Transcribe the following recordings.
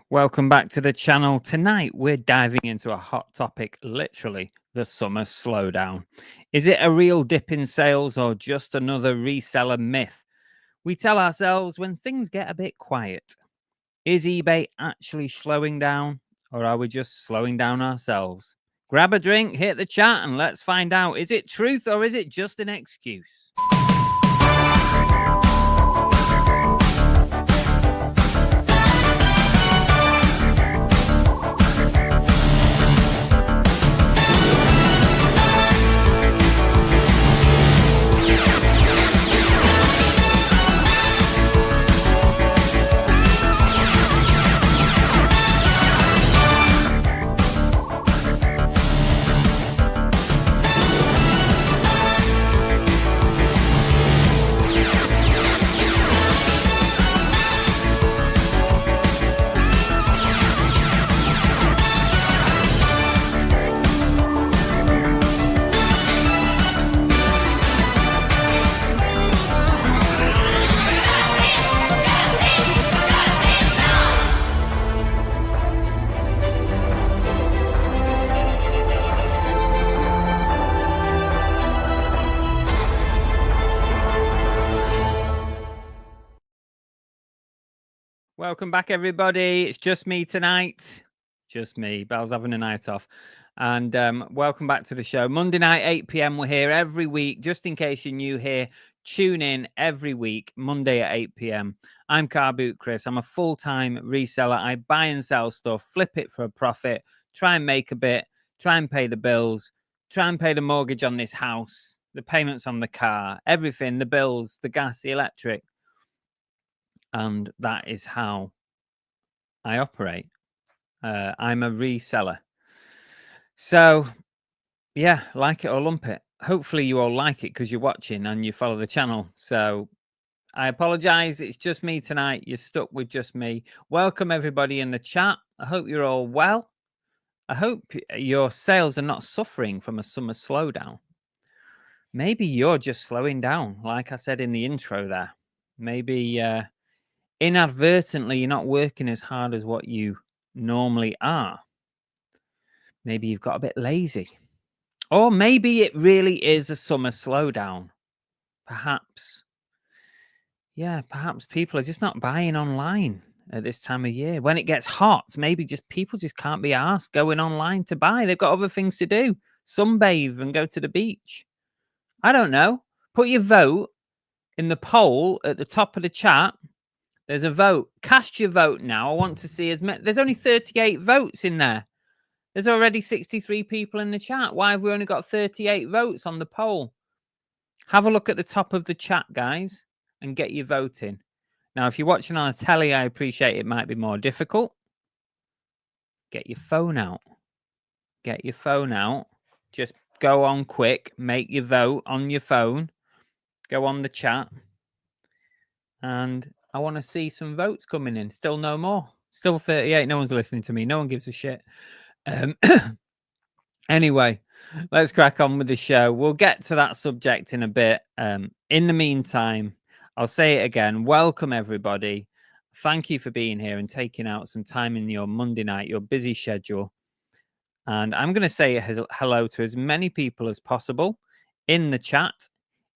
Welcome back to the channel. Tonight we're diving into a hot topic, literally the summer slowdown. Is it a real dip in sales or just another reseller myth? We tell ourselves when things get a bit quiet. Is eBay actually slowing down, or are we just slowing down ourselves? Grab a drink, hit the chat, and let's find out. Is it truth or is it just an excuse? Welcome back, everybody. It's just me tonight. Just me. Belle's having a night off. And welcome back to the show. Monday night, 8 p.m. We're here every week. Just in case you're new here, tune in every week, Monday at 8 p.m. I'm Car Boot Chris. I'm a full-time reseller. I buy and sell stuff, flip it for a profit, try and make a bit, try and pay the bills, try and pay the mortgage on this house, the payments on the car, everything, the bills, the gas, the electric. And that is how I operate. I'm a reseller. So, yeah, like it or lump it. Hopefully you all like it because you're watching and you follow the channel. So I apologize. It's just me tonight. You're stuck with just me. Welcome, everybody in the chat. I hope you're all well. I hope your sales are not suffering from a summer slowdown. Maybe you're just slowing down, like I said in the intro there. Maybe inadvertently you're not working as hard as what you normally are. Maybe you've got a bit lazy, or maybe it really is a summer slowdown. Perhaps people are just not buying online at this time of year. When it gets hot, maybe people just can't be asked going online to buy. They've got other things to do, sunbathe and go to the beach. I don't know. Put your vote in the poll at the top of the chat. There's a vote. Cast your vote now. I want to see as many. There's only 38 votes in there. There's already 63 people in the chat. Why have we only got 38 votes on the poll? Have a look at the top of the chat, guys, and get your vote in. Now, if you're watching on a telly, I appreciate it might be more difficult. Get your phone out. Get your phone out. Just go on quick. Make your vote on your phone. Go on the chat. And I want to see some votes coming in. Still no more. Still 38. No one's listening to me. No one gives a shit. Anyway, let's crack on with the show. We'll get to that subject in a bit. In the meantime, I'll say it again. Welcome, everybody. Thank you for being here and taking out some time in your Monday night, your busy schedule. And I'm going to say hello to as many people as possible in the chat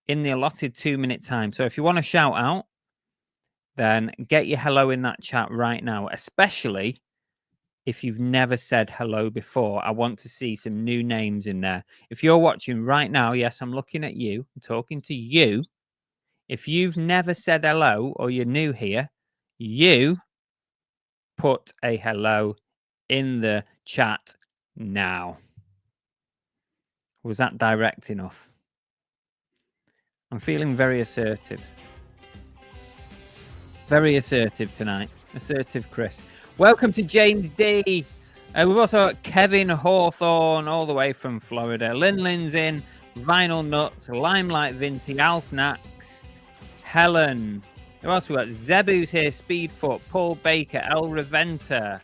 in the allotted 2-minute time. So if you want to shout out, then get your hello in that chat right now, especially if you've never said hello before. I want to see some new names in there. If you're watching right now, yes, I'm looking at you, I'm talking to you. If you've never said hello or you're new here, you put a hello in the chat now. Was that direct enough? I'm feeling very assertive. Very assertive tonight. Assertive Chris. Welcome to James D. We've also got Kevin Hawthorne all the way from Florida. Lin's in. Vinyl Nuts. Limelight Vinty. Alf Nax. Helen. Who else we got? Zebu's here. Speedfoot. Paul Baker. El Reventa.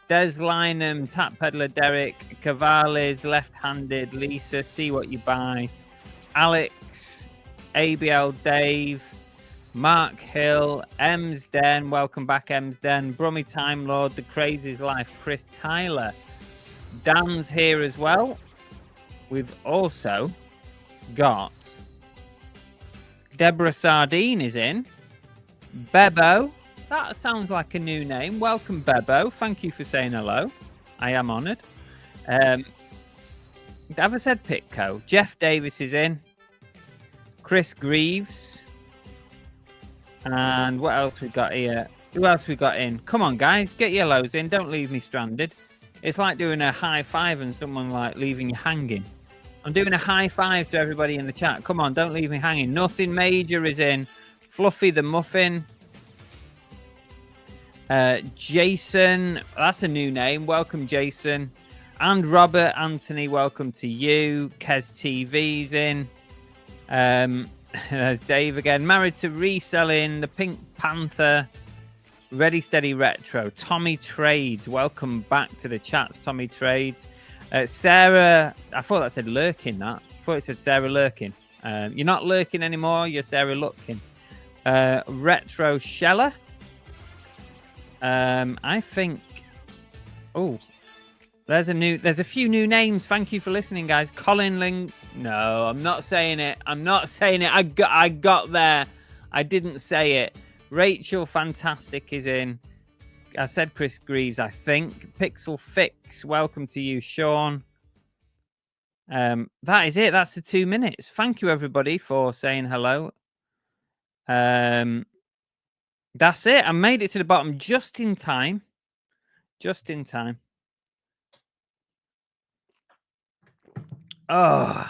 Des Lynham. Tap Peddler Derek. Cavallis. Left-handed. Lisa. See what you buy. Alex. ABL Dave. Mark Hill, Emsden, welcome back, Emsden. Brummy Time Lord, The Crazy's Life, Chris Tyler. Dan's here as well. We've also got Deborah Sardine is in. Bebo, that sounds like a new name. Welcome, Bebo. Thank you for saying hello. I am honoured. Have I said Pitco? Jeff Davis is in. Chris Greaves. And what else we got here? Who else we got in? Come on, guys, get your lows in. Don't leave me stranded. It's like doing a high five and someone like leaving you hanging. I'm doing a high five to everybody in the chat. Come on, don't leave me hanging. Nothing Major is in. Fluffy the Muffin. Jason, that's a new name. Welcome, Jason. And Robert Anthony, welcome to you. Kez TV's in. There's Dave again. Married to Reselling, the Pink Panther, Ready Steady Retro, Tommy Trades. Welcome back to the chats, Tommy Trades. Sarah, I thought that said Lurking. That I thought it said Sarah Lurking. You're not lurking anymore. You're Sarah Lurking. Retro Sheller. I think. Oh. There's a few new names. Thank you for listening, guys. Colin Ling. No, I'm not saying it. I'm not saying it. I got there. I didn't say it. Rachel Fantastic is in. I said Chris Greaves, I think. Pixel Fix. Welcome to you, Sean. That is it. That's the 2 minutes. Thank you, everybody, for saying hello. That's it. I made it to the bottom just in time. Just in time. Oh,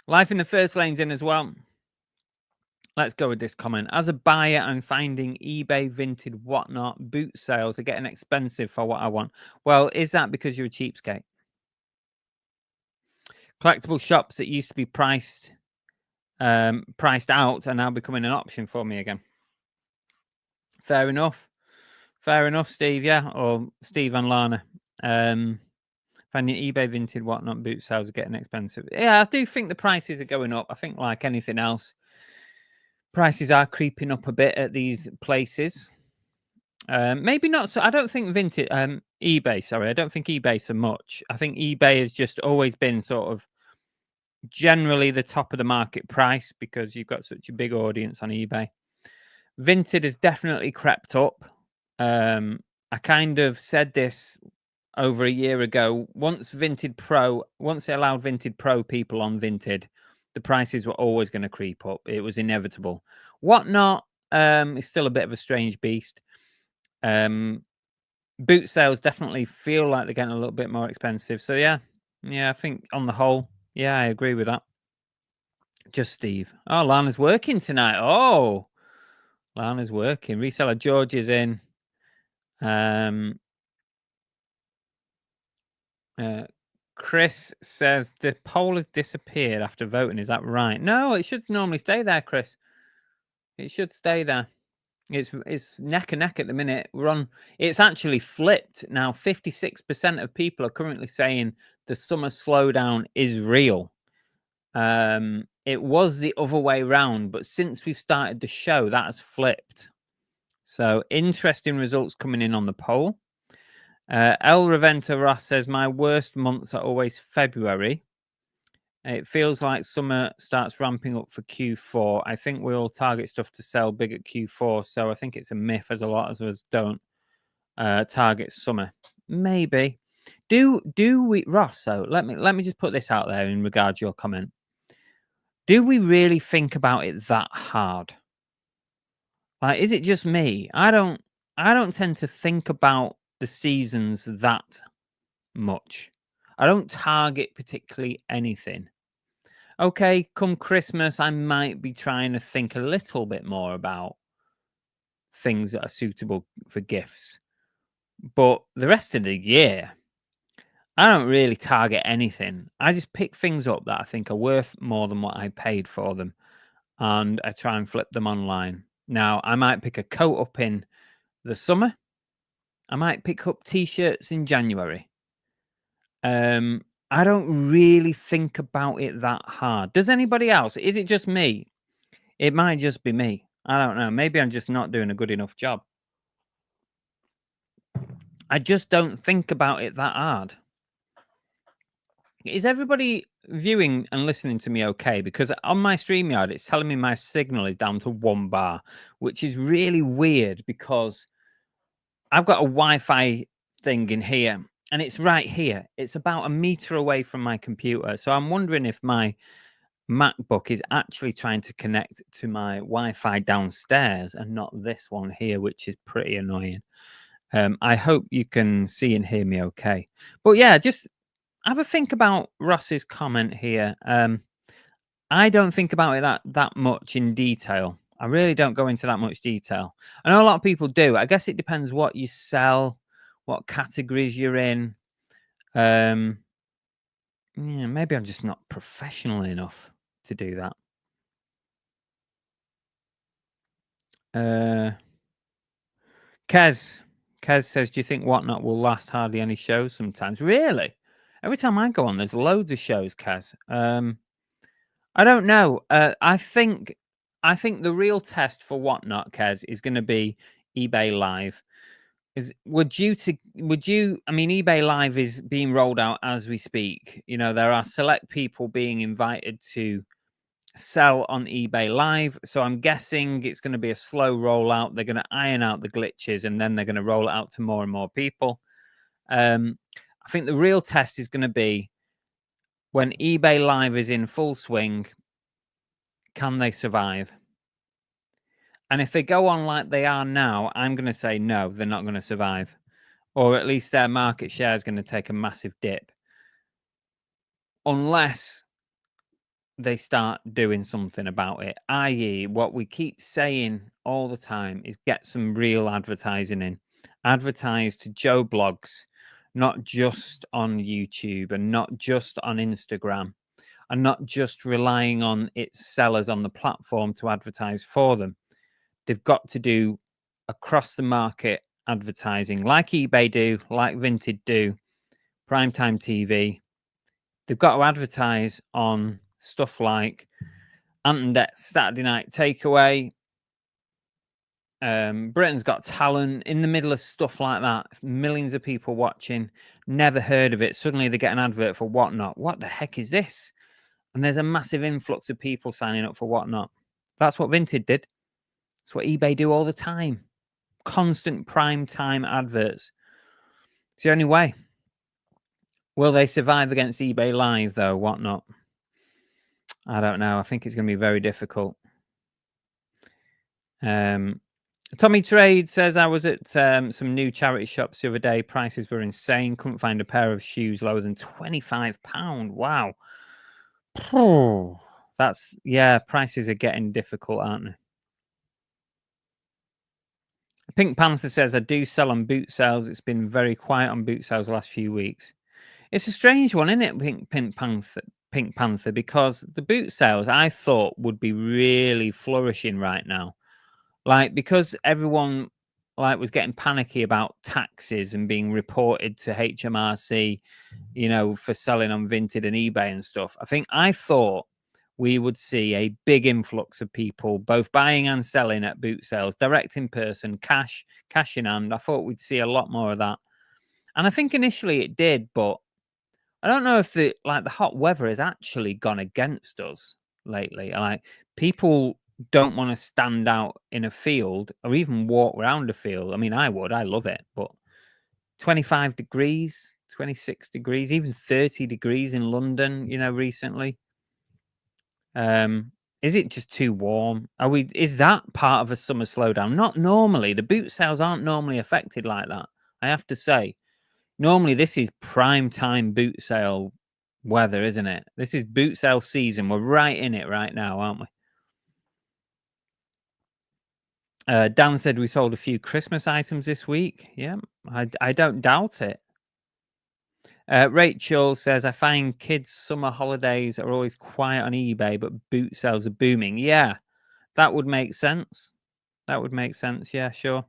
life in the first lane's in as well. Let's go with this comment. As a buyer, I'm finding eBay, Vinted, whatnot, boot sales are getting expensive for what I want. Well, is that because you're a cheapskate? Collectible shops that used to be priced out are now becoming an option for me again. Fair enough. Fair enough, Steve, yeah? Or Steve and Lana. Finding eBay, Vinted, whatnot, boot sales are getting expensive. Yeah, I do think the prices are going up. I think like anything else, prices are creeping up a bit at these places. Maybe not so. I don't think Vinted, eBay, sorry. I don't think eBay so much. I think eBay has just always been sort of generally the top of the market price because you've got such a big audience on eBay. Vinted has definitely crept up. I kind of said this over a year ago. Once they allowed Vinted Pro people on Vinted, the prices were always going to creep up. It was inevitable. Whatnot is still a bit of a strange beast. Boot sales definitely feel like they're getting a little bit more expensive. So yeah, I think on the whole, yeah, I agree with that. Just Steve. Oh, Lana's working tonight. Oh, Lana's working. Reseller George is in. Chris says the poll has disappeared after voting. Is that right? No, it should normally stay there, Chris. It should stay there. It's neck and neck at the minute. It's actually flipped now. 56% of people are currently saying the summer slowdown is real. It was the other way round, but since we've started the show, that has flipped. So interesting results coming in on the poll. El Reventa Ross says, my worst months are always February. It feels like summer starts ramping up for Q4. I think we all target stuff to sell big at Q4. So I think it's a myth as a lot of us don't target summer. Maybe. Do we, Ross, so let me just put this out there in regard to your comment. Do we really think about it that hard? Like, is it just me? I don't tend to think about the seasons that much. I don't target particularly anything. Okay, come Christmas, I might be trying to think a little bit more about things that are suitable for gifts. But the rest of the year, I don't really target anything. I just pick things up that I think are worth more than what I paid for them. And I try and flip them online. Now, I might pick a coat up in the summer. I might pick up T-shirts in January. I don't really think about it that hard. Does anybody else? Is it just me? It might just be me. I don't know. Maybe I'm just not doing a good enough job. I just don't think about it that hard. Is everybody viewing and listening to me okay? Because on my StreamYard, it's telling me my signal is down to 1 bar, which is really weird because I've got a Wi-Fi thing in here and it's right here. It's about 1 meter away from my computer. So I'm wondering if my MacBook is actually trying to connect to my Wi-Fi downstairs and not this one here, which is pretty annoying. I hope you can see and hear me okay. But yeah, just have a think about Ross's comment here. I don't think about it that much in detail. I really don't go into that much detail. I know a lot of people do. I guess it depends what you sell, what categories you're in. Yeah, maybe I'm just not professional enough to do that. Kez says, "Do you think Whatnot will last hardly any shows sometimes?" Really? Every time I go on, there's loads of shows, Kez. I don't know. I think the real test for Whatnot, Kez, is going to be eBay Live. Would you? I mean, eBay Live is being rolled out as we speak. You know, there are select people being invited to sell on eBay Live. So I'm guessing it's going to be a slow rollout. They're going to iron out the glitches and then they're going to roll it out to more and more people. I think the real test is going to be when eBay Live is in full swing. Can they survive? And if they go on like they are now, I'm going to say no, they're not going to survive. Or at least their market share is going to take a massive dip. Unless they start doing something about it, i.e. what we keep saying all the time is get some real advertising in. Advertise to Joe Blogs, not just on YouTube and not just on Instagram and not just relying on its sellers on the platform to advertise for them. They've got to do across the market advertising like eBay do, like Vinted do, primetime TV. They've got to advertise on stuff like Antondet's Saturday Night Takeaway, Britain's Got Talent, in the middle of stuff like that. Millions of people watching, never heard of it. Suddenly they get an advert for Whatnot. What the heck is this? And there's a massive influx of people signing up for Whatnot. That's what Vinted did. That's what eBay do all the time. Constant prime time adverts. It's the only way. Will they survive against eBay Live, though? Whatnot? I don't know. I think it's going to be very difficult. Tommy Trade says, I was at some new charity shops the other day. Prices were insane. Couldn't find a pair of shoes lower than £25. Wow. Oh, that's, yeah, prices are getting difficult, aren't they? Pink Panther says, I do sell on boot sales. It's been very quiet on boot sales the last few weeks. It's a strange one, isn't it, Pink Panther, because the boot sales I thought would be really flourishing right now. Like, because everyone was getting panicky about taxes and being reported to HMRC, you know, for selling on Vinted and eBay and stuff. I thought we would see a big influx of people both buying and selling at boot sales, direct in person, cash in hand. I thought we'd see a lot more of that. And I think initially it did, but I don't know if the hot weather has actually gone against us lately. Like, people don't want to stand out in a field or even walk around a field. I mean, I would. I love it. But 25 degrees, 26 degrees, even 30 degrees in London, you know, recently. Is it just too warm? Is that part of a summer slowdown? Not normally. The boot sales aren't normally affected like that, I have to say. Normally, this is prime time boot sale weather, isn't it? This is boot sale season. We're right in it right now, aren't we? Dan said we sold a few Christmas items this week. Yeah, I don't doubt it. Rachel says, I find kids' summer holidays are always quiet on eBay, but boot sales are booming. Yeah, that would make sense. That would make sense. Yeah, sure.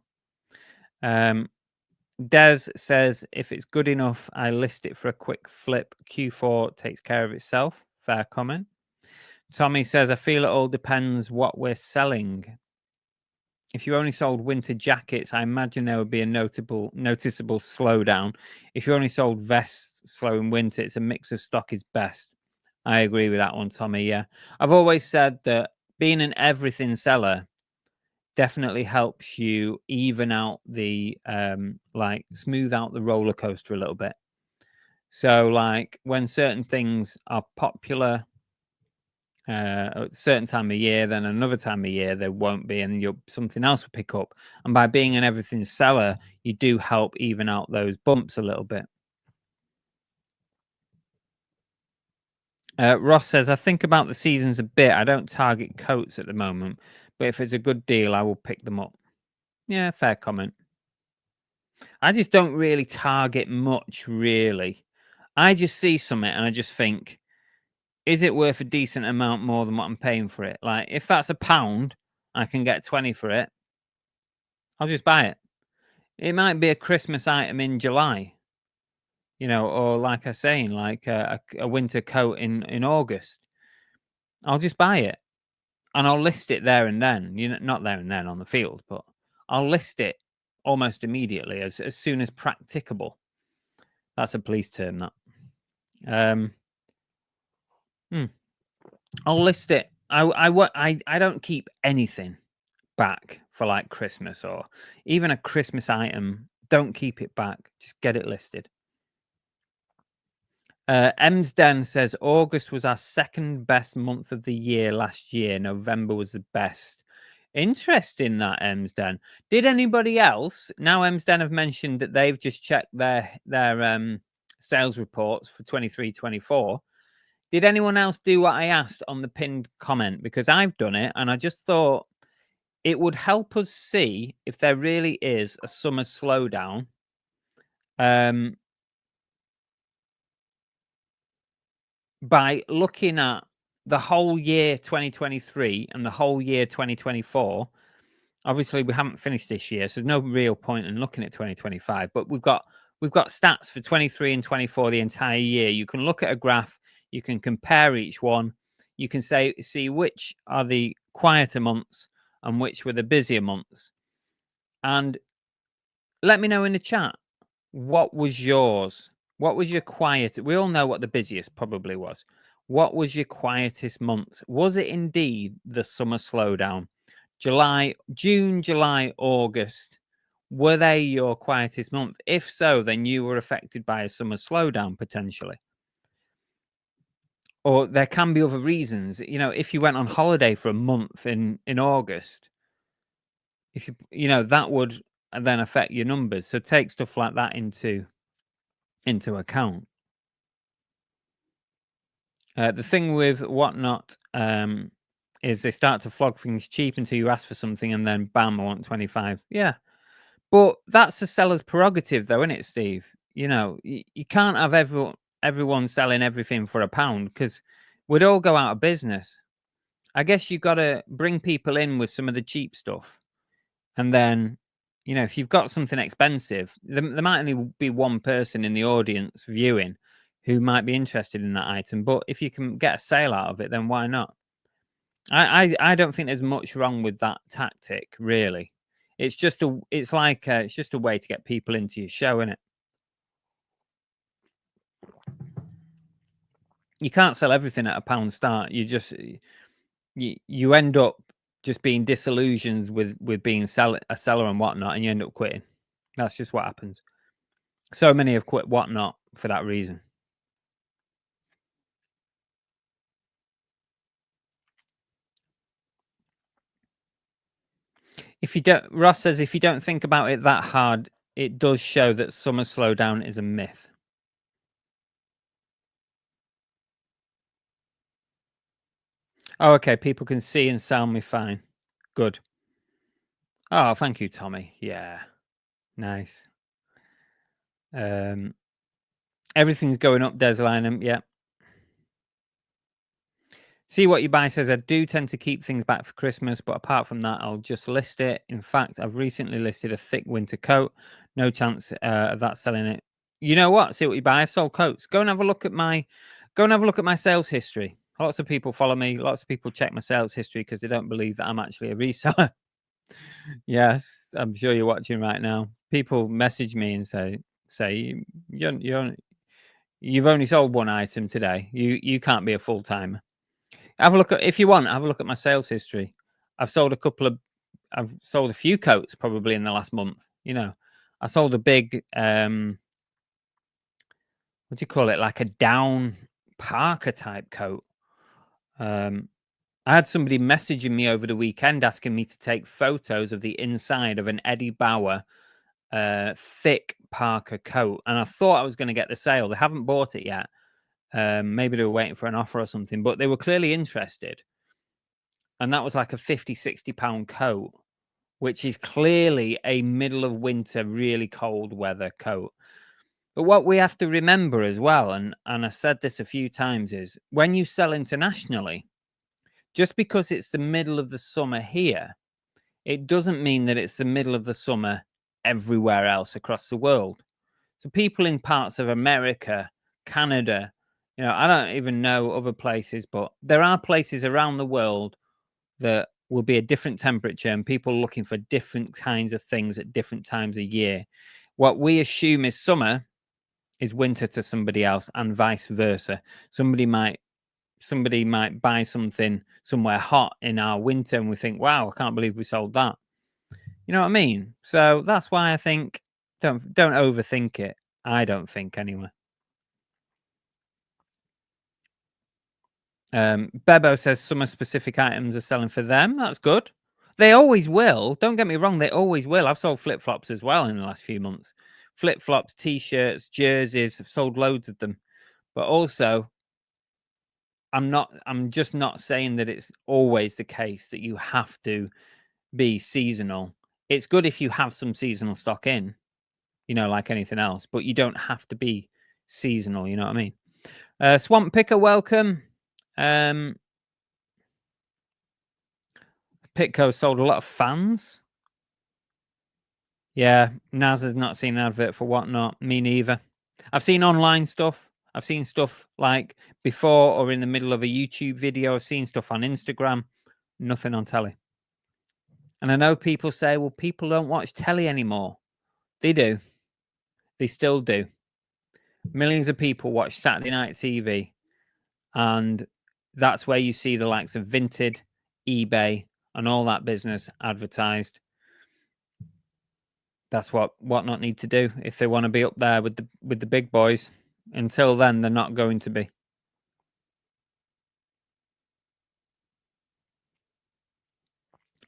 Des says, if it's good enough, I list it for a quick flip. Q4 takes care of itself. Fair comment. Tommy says, I feel it all depends what we're selling. if you only sold winter jackets, I imagine there would be a noticeable slowdown. If you only sold vests slow in winter, it's a mix of stock is best. I agree with that one, Tommy. Yeah. I've always said that being an everything seller definitely helps you even out the like smooth out the roller coaster a little bit. So like when certain things are popular at a certain time of year, then another time of year there won't be, and something else will pick up. And by being an everything seller, you do help even out those bumps a little bit. Ross says, I think about the seasons a bit. I don't target coats at the moment, but if it's a good deal, I will pick them up. Yeah, fair comment. I just don't really target much, really. I just see something and I just think, is it worth a decent amount more than what I'm paying for it? Like, if that's £1, I can get 20 for it, I'll just buy it. It might be a Christmas item in July, or like I was saying, like a winter coat in August. I'll just buy it and I'll list it there and then. Not there and then on the field, but I'll list it almost immediately as soon as practicable. That's a police term, that. I'll list it. I don't keep anything back for like Christmas or even a Christmas item. Don't keep it back. Just get it listed. Emsden says August was our second best month of the year last year. November was the best. Interesting, that, Emsden. Did anybody else? Now Emsden have mentioned that they've just checked their sales reports for 23-24. Did anyone else do what I asked on the pinned comment? Because I've done it, and I just thought it would help us see if there really is a summer slowdown. By looking at the whole year 2023 and the whole year 2024. Obviously, we haven't finished this year, so there's no real point in looking at 2025. But we've got stats for 23 and 24 the entire year. You can look at a graph. You can compare each one. You can see which are the quieter months and which were the busier months. And let me know in the chat, what was yours? What was your quiet? We all know what the busiest probably was. What was your quietest month? Was it indeed the summer slowdown? June, July, August, were they your quietest month? If so, then you were affected by a summer slowdown potentially. Or there can be other reasons. If you went on holiday for a month in August, if that would then affect your numbers. So take stuff like that into account. The thing with Whatnot is they start to flog things cheap until you ask for something and then bam, I want 25. Yeah. But that's the seller's prerogative though, isn't it, Steve? You can't have everyone selling everything for £1 because we'd all go out of business. I guess you've got to bring people in with some of the cheap stuff. And then, if you've got something expensive, there might only be one person in the audience viewing who might be interested in that item. But if you can get a sale out of it, then why not? I don't think there's much wrong with that tactic, really. It's just a way to get people into your show, isn't it? You can't sell everything at £1 start. You end up just being disillusioned with being a seller and Whatnot, and you end up quitting. That's just what happens. So many have quit Whatnot for that reason. Ross says, if you don't think about it that hard, it does show that summer slowdown is a myth. Oh, okay. People can see and sound me fine. Good. Oh, thank you, Tommy. Yeah. Nice. Everything's going up, Desline. Yeah. See What You Buy says, I do tend to keep things back for Christmas, but apart from that, I'll just list it. In fact, I've recently listed a thick winter coat. No chance of that selling it. You know what? See What You Buy. I've sold coats. Go and have a look at my sales history. Lots of people follow me. Lots of people check my sales history because they don't believe that I'm actually a reseller. Yes, I'm sure you're watching right now. People message me and say you've only sold one item today. You can't be a full timer. Have a look at if you want. Have a look at my sales history. I've sold a few coats probably in the last month. You know, I sold a big what do you call it? Like a down Parker type coat. I had somebody messaging me over the weekend asking me to take photos of the inside of an Eddie Bauer thick Parker coat, and I thought I was going to get the sale. They haven't bought it yet. Maybe they were waiting for an offer or something, but they were clearly interested. And that was like a 50, 60 pound coat, which is clearly a middle of winter, really cold weather coat. But what we have to remember as well, and I've said this a few times, is when you sell internationally, just because it's the middle of the summer here, it doesn't mean that it's the middle of the summer everywhere else across the world. So people in parts of America, Canada, I don't even know other places, but there are places around the world that will be a different temperature and people looking for different kinds of things at different times of year. What we assume is summer is winter to somebody else, and vice versa. Somebody might buy something somewhere hot in our winter and we think, wow, I can't believe we sold that. You know what I mean? So that's why I think don't overthink it. I don't think anyway. Bebo says summer specific items are selling for them. That's good. They always will. Don't get me wrong. They always will. I've sold flip flops as well in the last few months. Flip flops, t-shirts, jerseys. I've sold loads of them. But also, I'm just not saying that it's always the case that you have to be seasonal. It's good if you have some seasonal stock in, like anything else, but you don't have to be seasonal. You know what I mean? Swamp Picker, welcome. Pitco sold a lot of fans. Yeah, Naz has not seen an advert for Whatnot. Me neither. I've seen online stuff. I've seen stuff like before or in the middle of a YouTube video. I've seen stuff on Instagram. Nothing on telly. And I know people say, well, people don't watch telly anymore. They do. They still do. Millions of people watch Saturday night TV. And that's where you see the likes of Vinted, eBay, and all that business advertised. That's what Whatnot need to do if they want to be up there with the big boys. Until then, they're not going to be.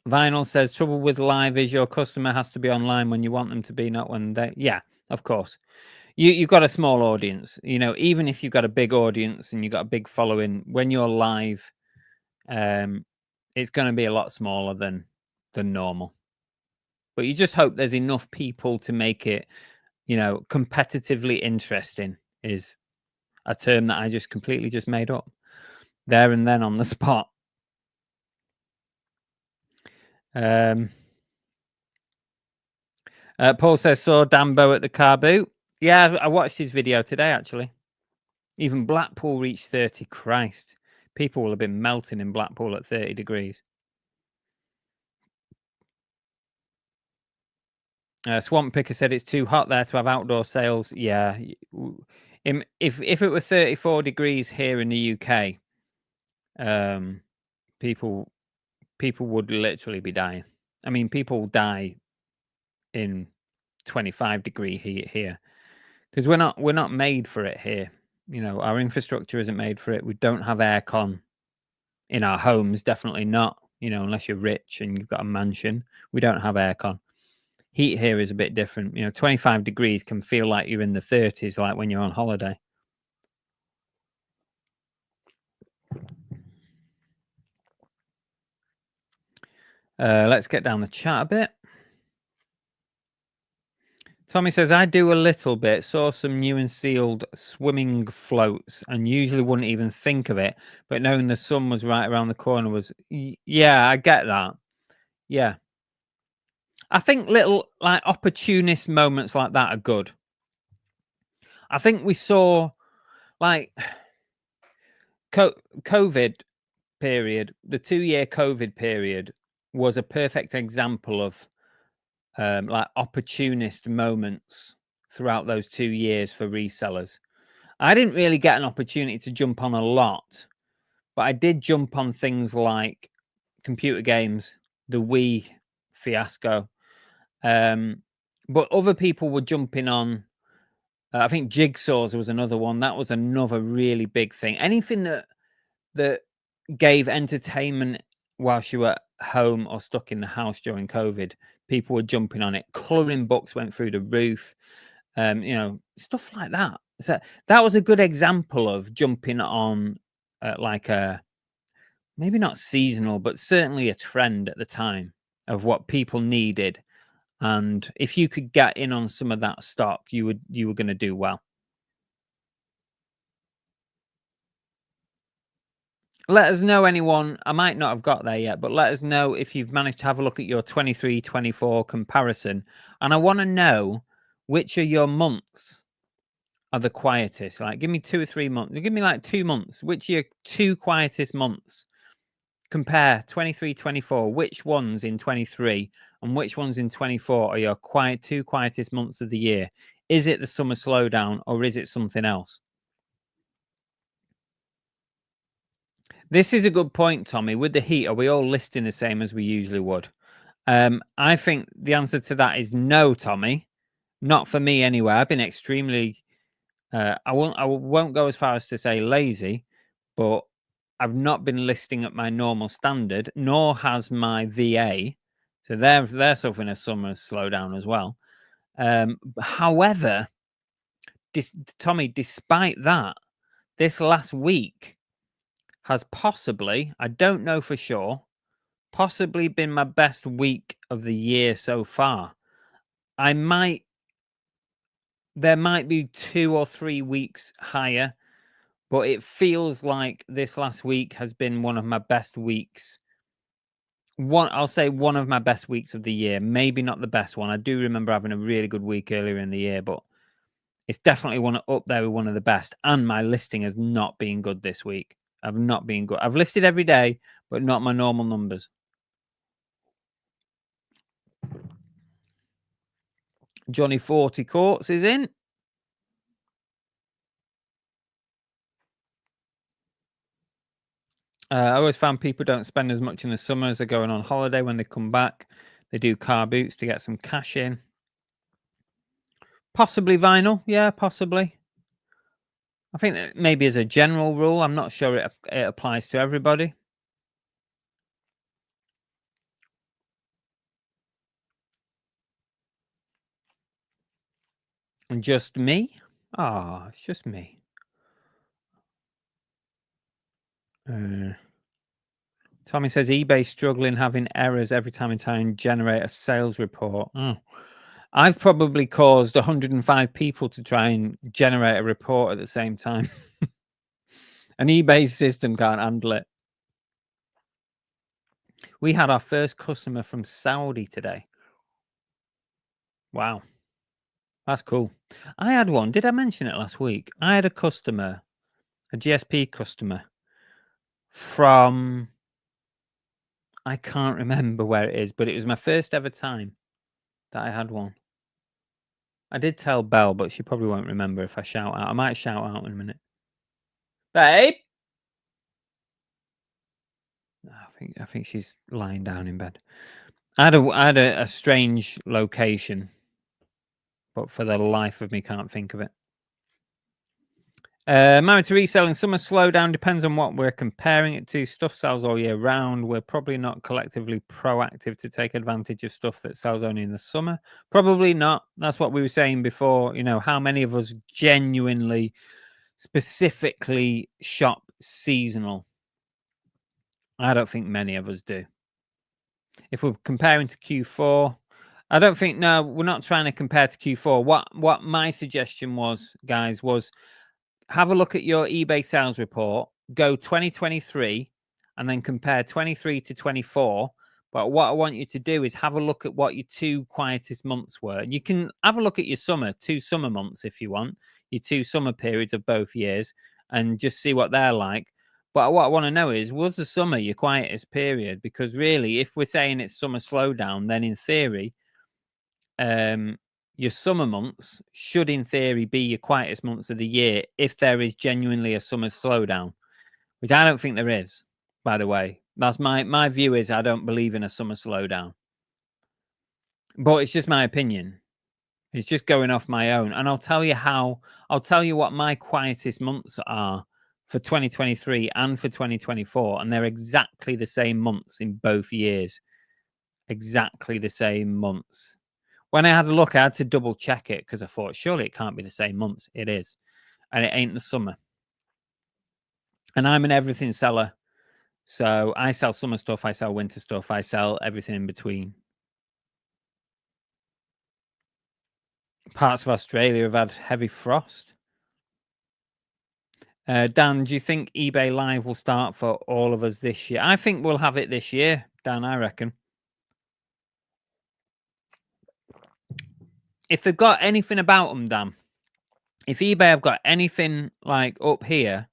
Vinyl says trouble with live is your customer has to be online when you want them to be, not when they. Yeah, of course. You've got a small audience. Even if you've got a big audience and you've got a big following, when you're live, it's going to be a lot smaller than normal. But you just hope there's enough people to make it, competitively interesting is a term that I just completely just made up there and then on the spot. Paul says, saw Dambo at the car boot. Yeah, I watched his video today, actually. Even Blackpool reached 30. Christ. People will have been melting in Blackpool at 30 degrees. Swamp Picker said it's too hot there to have outdoor sales. Yeah. If it were 34 degrees here in the UK, people would literally be dying. I mean, people die in 25 degree heat here because we're not made for it here. Our infrastructure isn't made for it. We don't have aircon in our homes. Definitely not. Unless you're rich and you've got a mansion, we don't have aircon. Heat here is a bit different. 25 degrees can feel like you're in the 30s, like when you're on holiday. Let's get down the chat a bit. Tommy says, I do a little bit, saw some new and sealed swimming floats and usually wouldn't even think of it. But knowing the sun was right around the corner was, yeah, I get that. Yeah. I think little like opportunist moments like that are good. I think we saw like COVID period, the 2-year COVID period was a perfect example of like opportunist moments throughout those 2 years for resellers. I didn't really get an opportunity to jump on a lot, but I did jump on things like computer games, the Wii fiasco. But other people were jumping on. I think jigsaws was another one. That was another really big thing. Anything that gave entertainment whilst you were at home or stuck in the house during COVID, people were jumping on it. Colouring books went through the roof. Stuff like that. So that was a good example of jumping on like a maybe not seasonal, but certainly a trend at the time of what people needed. And if you could get in on some of that stock, you were going to do well. Let us know, anyone. I might not have got there yet, but let us know if you've managed to have a look at your 23-24 comparison. And I want to know which of your months are the quietest. Like, give me 2 or 3 months. Give me like 2 months. Which are your 2 quietest months? Compare 23-24. Which ones in 23 and which ones in 24 are your 2 quietest months of the year? Is it the summer slowdown or is it something else? This is a good point, Tommy. With the heat, are we all listing the same as we usually would? I think the answer to that is no, Tommy. Not for me anyway. I've been extremely. I won't go as far as to say lazy, but I've not been listing at my normal standard, nor has my VA. So they're suffering a summer slowdown as well. However, Tommy, despite that, this last week has possibly, I don't know for sure, possibly been my best week of the year so far. There might be 2 or 3 weeks higher, but it feels like this last week has been one of my best weeks. I'll say one of my best weeks of the year. Maybe not the best one. I do remember having a really good week earlier in the year, but it's definitely up there with one of the best. And my listing has not been good this week. I've not been good. I've listed every day, but not my normal numbers. Johnny 40 Courts is in. I always found people don't spend as much in the summer as they're going on holiday. When they come back, they do car boots to get some cash in. Possibly vinyl. Yeah, possibly. I think that maybe as a general rule, I'm not sure it applies to everybody. And just me? Oh, it's just me. Tommy says eBay struggling, having errors every time I try and generate a sales report. I've probably caused 105 people to try and generate a report at the same time. An eBay system can't handle it. We had our first customer from Saudi today. Wow. That's cool. I had one. Did I mention it last week? I had a customer, a GSP customer from, I can't remember where it is, but it was my first ever time that I had one. I did tell Belle, but she probably won't remember if I shout out. I might shout out in a minute. Babe? I think she's lying down in bed. I had a strange location, but for the life of me, can't think of it. Married to reselling, summer slowdown depends on what we're comparing it to. Stuff sells all year round. We're probably not collectively proactive to take advantage of stuff that sells only in the summer. Probably not. That's what we were saying before. You know, how many of us genuinely, specifically shop seasonal? I don't think many of us do. If we're comparing to Q4, I don't think, no, we're not trying to compare to Q4. What my suggestion was, guys, was have a look at your eBay sales report, go 2023, and then compare 23 to 24. But what I want you to do is have a look at what your 2 quietest months were. You can have a look at your 2 summer months if you want, your 2 summer periods of both years, and just see what they're like. But what I want to know is, was the summer your quietest period? Because really, if we're saying it's summer slowdown, then in theory, your summer months should, in theory, be your quietest months of the year if there is genuinely a summer slowdown, which I don't think there is, by the way. That's my view is I don't believe in a summer slowdown. But it's just my opinion. It's just going off my own. And I'll tell you what my quietest months are for 2023 and for 2024. And they're exactly the same months in both years. Exactly the same months. When I had a look, I had to double check it because I thought, surely it can't be the same months. It is. And it ain't the summer. And I'm an everything seller. So I sell summer stuff, I sell winter stuff, I sell everything in between. Parts of Australia have had heavy frost. Dan, do you think eBay Live will start for all of us this year? I think we'll have it this year, Dan, I reckon. If they've got anything about them, Dan, if eBay have got anything like up here,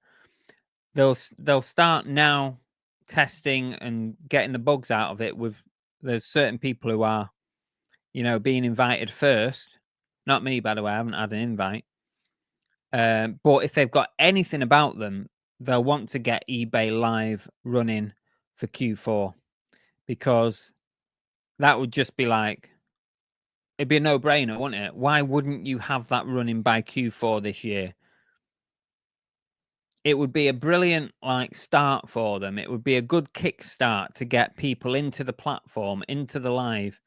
they'll start now testing and getting the bugs out of it. There's certain people who are, being invited first. Not me, by the way. I haven't had an invite. But if they've got anything about them, they'll want to get eBay Live running for Q4, because that would just be like, it'd be a no-brainer, wouldn't it? Why wouldn't you have that running by Q4 this year? It would be a brilliant start for them. It would be a good kickstart to get people into the platform, into the live,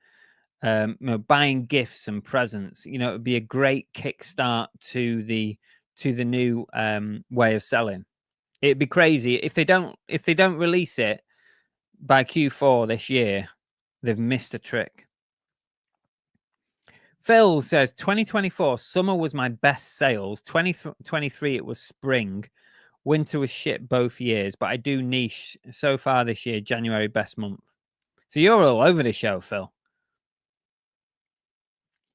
buying gifts and presents. It would be a great kickstart to the new way of selling. It'd be crazy if they don't release it by Q4 this year. They've missed a trick. Phil says 2024 summer was my best sales. 2023 it was spring. Winter was shit both years, but I do niche. So far this year, January best month. So you're all over the show, Phil.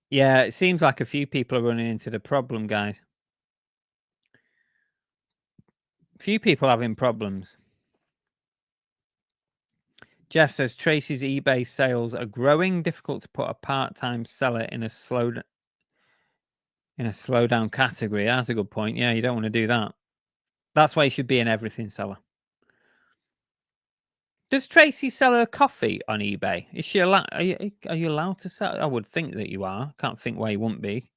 Yeah, it seems like a few people are running into the problem, guys. Few people having problems. Jeff says Tracy's eBay sales are growing. Difficult to put a part-time seller in a slowdown category. That's a good point. Yeah, you don't want to do that. That's why you should be an everything seller. Does Tracy sell her coffee on eBay? Is she allowed? Are you allowed to sell? I would think that you are. Can't think why you wouldn't be.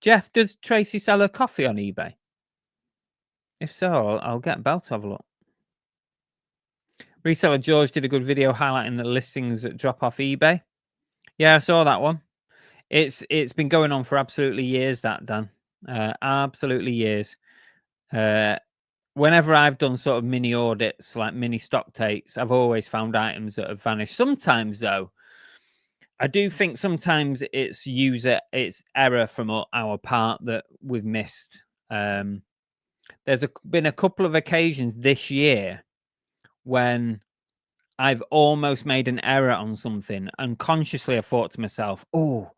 Jeff, does Tracy sell her coffee on eBay? If so, I'll get Belle to have a look. Reseller George did a good video highlighting the listings that drop off eBay. Yeah, I saw that one. It's been going on for absolutely years, that, Dan. Absolutely years. Whenever I've done sort of mini audits, like mini stock takes, I've always found items that have vanished. Sometimes, though, I do think sometimes it's error from our part that we've missed. There's been a couple of occasions this year when I've almost made an error on something, and consciously I thought to myself, oh,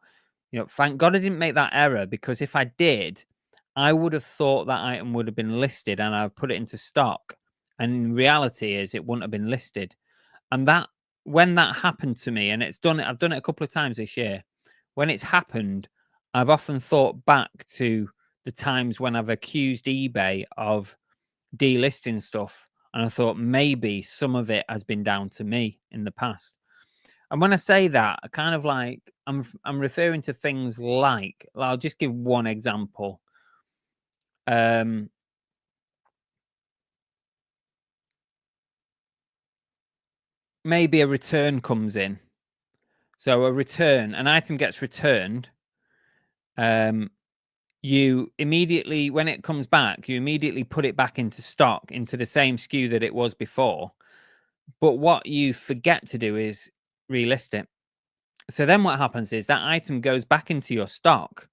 thank God I didn't make that error, because if I did, I would have thought that item would have been listed and I've put it into stock. And in reality is it wouldn't have been listed. And when that happened to me, and I've done it a couple of times this year, when it's happened, I've often thought back to the times when I've accused eBay of delisting stuff. And I thought maybe some of it has been down to me in the past. And when I say that, I kind of I'm referring to things like, I'll just give one example. Maybe a return comes in. So an item gets returned. You immediately, when it comes back, you immediately put it back into stock, into the same SKU that it was before. But what you forget to do is relist it. So then what happens is that item goes back into your stock.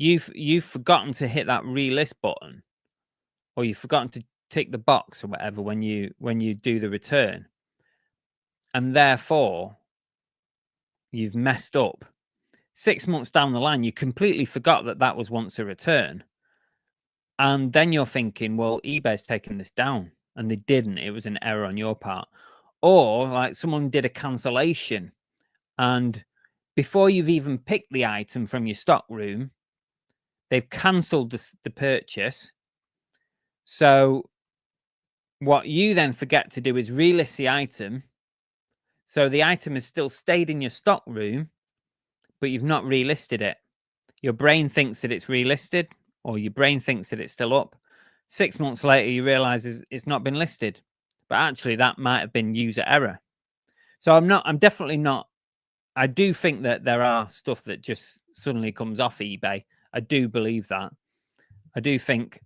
You've forgotten to hit that relist button, or you've forgotten to tick the box or whatever when you do the return. And therefore, you've messed up. 6 months down the line, you completely forgot that was once a return. And then you're thinking, well, eBay's taken this down. and they didn't, it was an error on your part. Or like someone did a cancellation, and before you've even picked the item from your stock room, they've cancelled the purchase. So what you then forget to do is relist the item. So the item has still stayed in your stock room, but you've not relisted it. Your brain thinks that it's relisted, or your brain thinks that it's still up. 6 months later, you realize it's not been listed, but actually that might have been user error. So I'm definitely not. I do think that there are stuff that just suddenly comes off eBay. I do believe that. I do think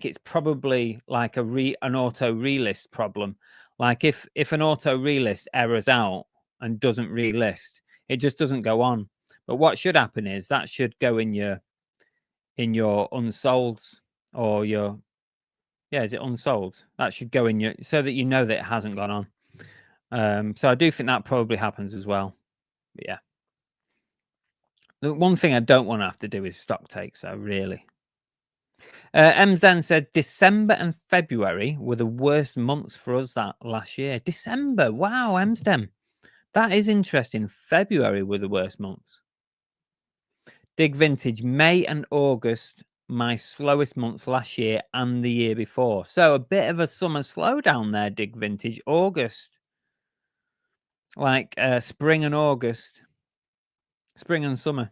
it's probably like an auto relist problem. Like if an auto relist errors out and doesn't relist, it just doesn't go on. But what should happen is that should go in your unsolds, or your, is it unsold? That should go in your, so that you know that it hasn't gone on. So I do think that probably happens as well. But yeah. The one thing I don't want to have to do is stock takes, though, really. Ems then said December and February were the worst months for us that last year. December, wow, Emsden. That is interesting. February were the worst months. Dig Vintage, May and August, my slowest months last year and the year before. So a bit of a summer slowdown there, Dig Vintage. August, like spring and August, spring and summer.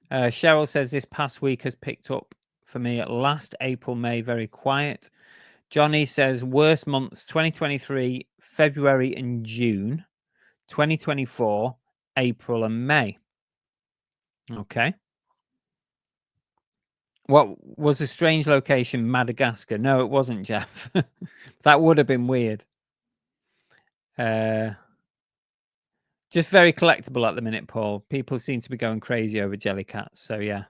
Cheryl says this past week has picked up for me. Last April, May, very quiet. Johnny says worst months 2023, February and June. 2024, April and May. Okay. What was a strange location? Madagascar. No, it wasn't, Jeff. That would have been weird. Just very collectible at the minute, Paul. People seem to be going crazy over Jellycats. So yeah,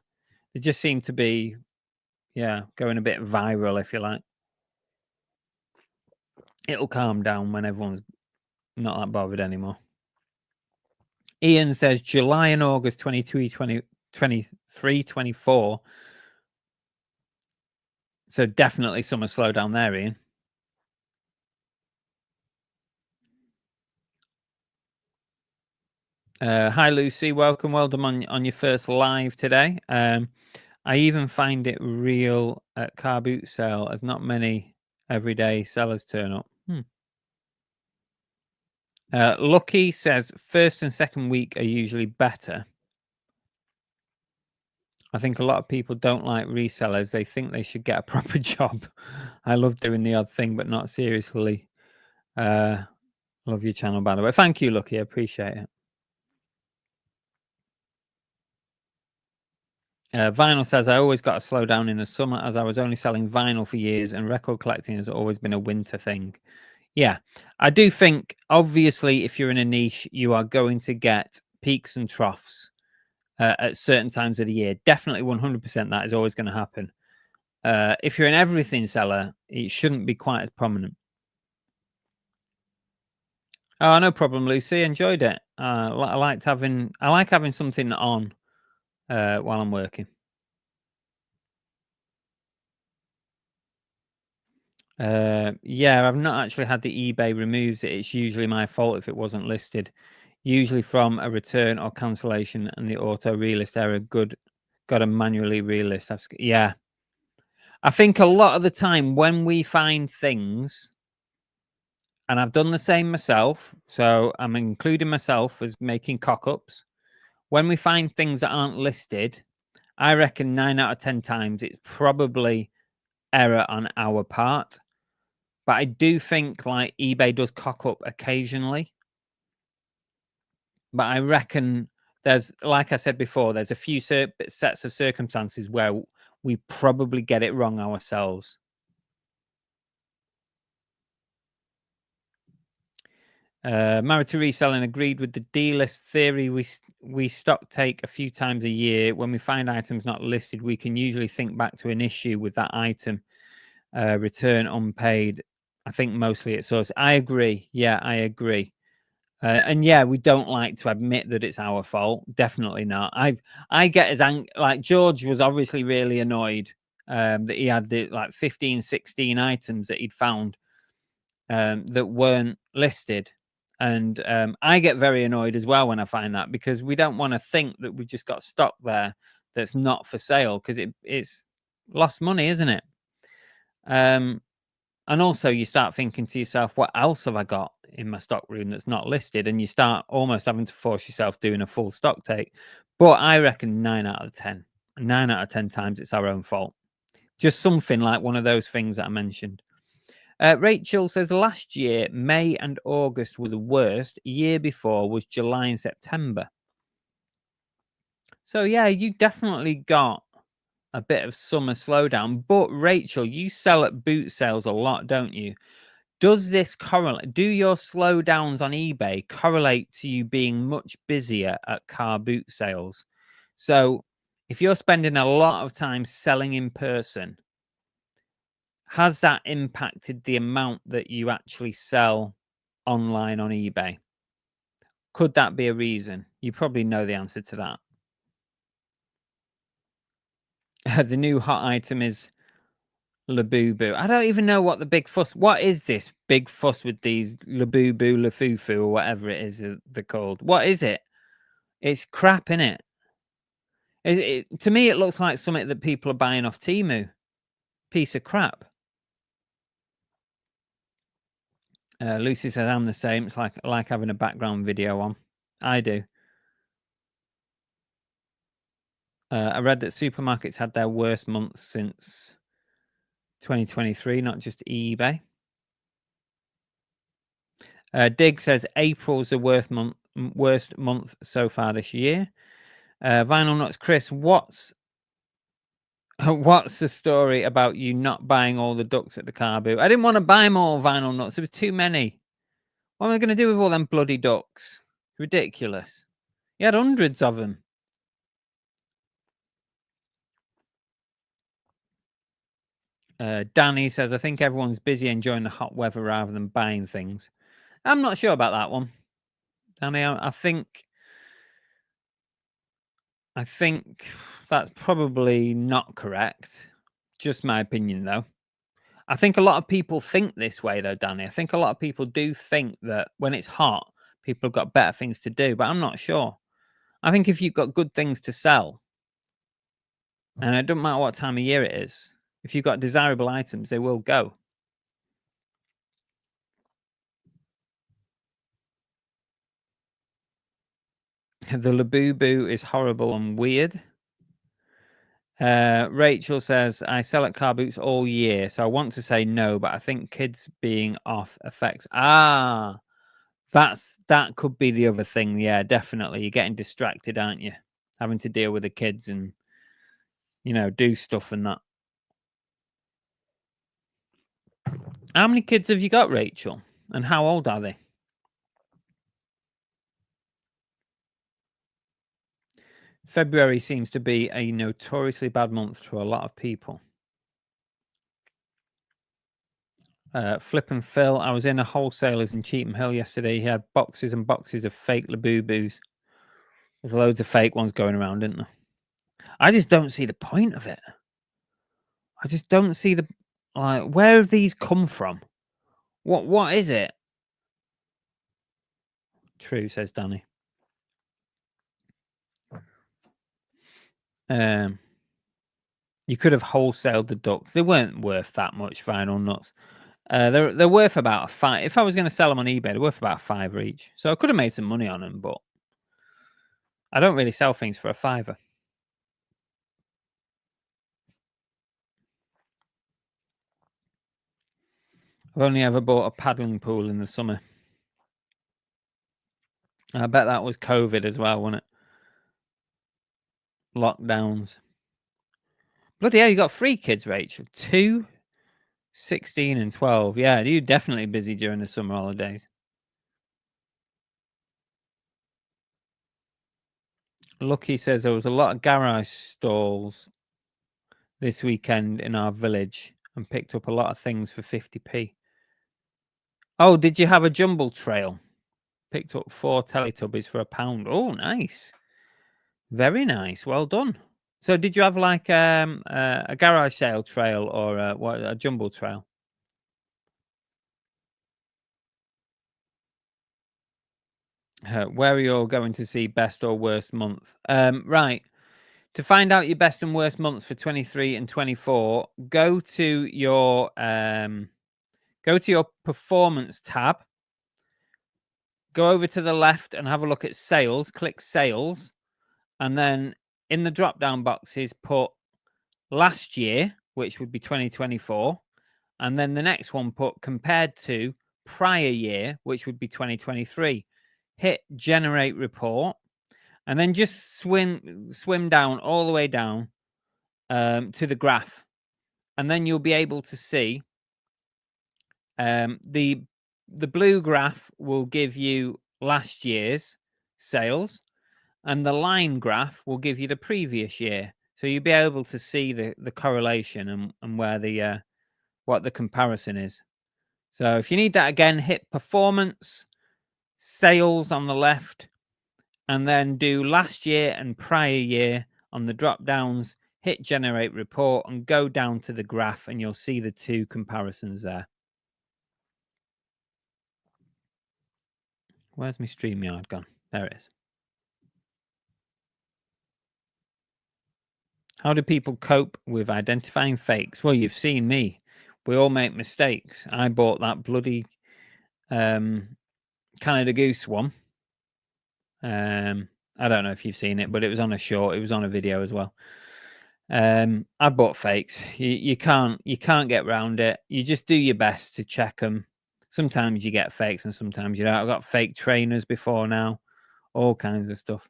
they just seem to be, going a bit viral, if you like. It'll calm down when everyone's not that bothered anymore. Ian says July and August 23, 24. So definitely summer slowdown there, Ian. Hi, Lucy. Welcome. Well done on your first live today. I even find it real at car boot sale, as not many everyday sellers turn up. Lucky says first and second week are usually better. I think a lot of people don't like resellers. They think they should get a proper job. I love doing the odd thing, but not seriously. Love your channel, by the way. Thank you, Lucky. I appreciate it. Vinyl says, I always got to slow down in the summer as I was only selling vinyl for years and record collecting has always been a winter thing. Yeah, I do think, obviously, if you're in a niche, you are going to get peaks and troughs at certain times of the year. Definitely 100% that is always going to happen. If you're an everything seller, it shouldn't be quite as prominent. Oh, no problem, Lucy. Enjoyed it. I like having something on while I'm working. Yeah, I've not actually had the eBay removes it. It's usually my fault if it wasn't listed. Usually from a return or cancellation and the auto relist error. Got to manually relist. Yeah. I think a lot of the time when we find things, and I've done the same myself, so I'm including myself as making cock-ups. When we find things that aren't listed, I reckon 9 out of 10 times it's probably error on our part. But I do think like eBay does cock up occasionally. But I reckon there's, like I said before, there's a few sets of circumstances where we probably get it wrong ourselves. Married to Reselling agreed with the D-list theory. We stock take a few times a year. When we find items not listed, we can usually think back to an issue with that item. Return unpaid. I think mostly it's us. I agree. Yeah, I agree. And yeah, we don't like to admit that it's our fault. Definitely not. I get as like George was obviously really annoyed that he had like 15, 16 items that he'd found that weren't listed. And I get very annoyed as well when I find that, because we don't want to think that we've just got stock there that's not for sale, because it's lost money, isn't it? And also you start thinking to yourself, what else have I got in my stock room that's not listed? And you start almost having to force yourself doing a full stock take. But I reckon 9 out of 10 times it's our own fault. Just something like one of those things that I mentioned. Rachel says last year, May and August were the worst. Year before was July and September. So yeah, you definitely got a bit of summer slowdown. But Rachel, you sell at boot sales a lot, don't you? Does this correlate? Do your slowdowns on eBay correlate to you being much busier at car boot sales? So if you're spending a lot of time selling in person, has that impacted the amount that you actually sell online on eBay? Could that be a reason? You probably know the answer to that. The new hot item is Labubu. I don't even know what the big fuss. What is this big fuss with these Labubu, Lafufu, or whatever it is they're called? What is it? It's crap, innit? To me, it looks like something that people are buying off Temu. Piece of crap. Lucy says I'm the same. It's like having a background video on. I do. I read that supermarkets had their worst months since 2023, not just eBay. Dig says April's the worst month so far this year. Vinyl Nuts Chris, what's the story about you not buying all the ducks at the car boot? I didn't want to buy them all, Vinyl Nuts. There was too many. What am I going to do with all them bloody ducks? Ridiculous. You had hundreds of them. Danny says, I think everyone's busy enjoying the hot weather rather than buying things. I'm not sure about that one, Danny. I think that's probably not correct. Just my opinion, though. I think a lot of people think this way, though, Danny. I think a lot of people do think that when it's hot, people have got better things to do, but I'm not sure. I think if you've got good things to sell, and it doesn't matter what time of year it is, if you've got desirable items, they will go. The Labubu is horrible and weird. Rachel says, I sell at car boots all year, so I want to say no, but I think kids being off affects. That could be the other thing. Yeah, definitely. You're getting distracted, aren't you? Having to deal with the kids and, do stuff and that. How many kids have you got, Rachel? And how old are they? February seems to be a notoriously bad month to a lot of people. Flip and Phil, I was in a wholesaler's in Cheetham Hill yesterday. He had boxes and boxes of fake Labubus. There's loads of fake ones going around, isn't there? I just don't see the point of it. I just don't see where have these come from? What is it? True, says Danny. You could have wholesaled the ducks. They weren't worth that much, Vinyl Nuts. They're worth about £5. If I was going to sell them on eBay, they're worth about £5 each. So I could have made some money on them, but I don't really sell things for £5. I've only ever bought a paddling pool in the summer. I bet that was COVID as well, wasn't it? Lockdowns. Bloody hell, you got 3 kids, Rachel. 2, 16 and 12. Yeah, you're definitely busy during the summer holidays. Lucky says there was a lot of garage stalls this weekend in our village and picked up a lot of things for 50p. Oh, did you have a jumble trail? Picked up 4 Teletubbies for £1. Oh, nice. Very nice. Well done. So did you have like a garage sale trail or a jumble trail? Where are you all going to see best or worst month? Right. To find out your best and worst months for 23 and 24, go to your performance tab, go over to the left and have a look at sales, click sales, and then in the drop down boxes put last year, which would be 2024, and then the next one put compared to prior year, which would be 2023. Hit generate report, and then just swim down all the way down to the graph, and then you'll be able to see the blue graph will give you last year's sales, and the line graph will give you the previous year. So you'll be able to see the correlation and where the what the comparison is. So if you need that again, hit performance, sales on the left, and then do last year and prior year on the drop downs, hit generate report and go down to the graph and you'll see the two comparisons there. Where's my StreamYard gone? There it is. How do people cope with identifying fakes? Well, you've seen me. We all make mistakes. I bought that bloody Canada Goose one. I don't know if you've seen it, but it was on a short. It was on a video as well. I bought fakes. You can't get around it. You just do your best to check them. Sometimes you get fakes and sometimes you don't. I've got fake trainers before now, all kinds of stuff.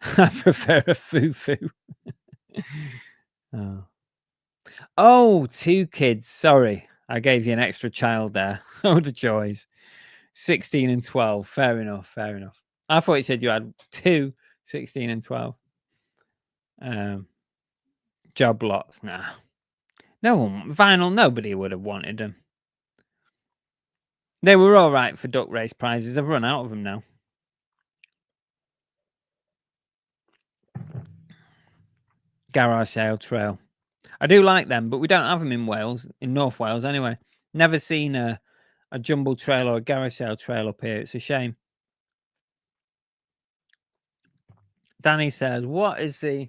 I prefer a foo-foo. Oh, 2 kids. Sorry, I gave you an extra child there. Oh, the joys. 16 and 12. Fair enough. Fair enough. I thought you said you had 2, 16 and 12. Job lots. Nah. No one, vinyl, nobody would have wanted them. They were all right for duck race prizes. I've run out of them now. Garage sale trail. I do like them, but we don't have them in Wales, in North Wales anyway. Never seen a jumble trail or a garage sale trail up here. It's a shame. Danny says, what is the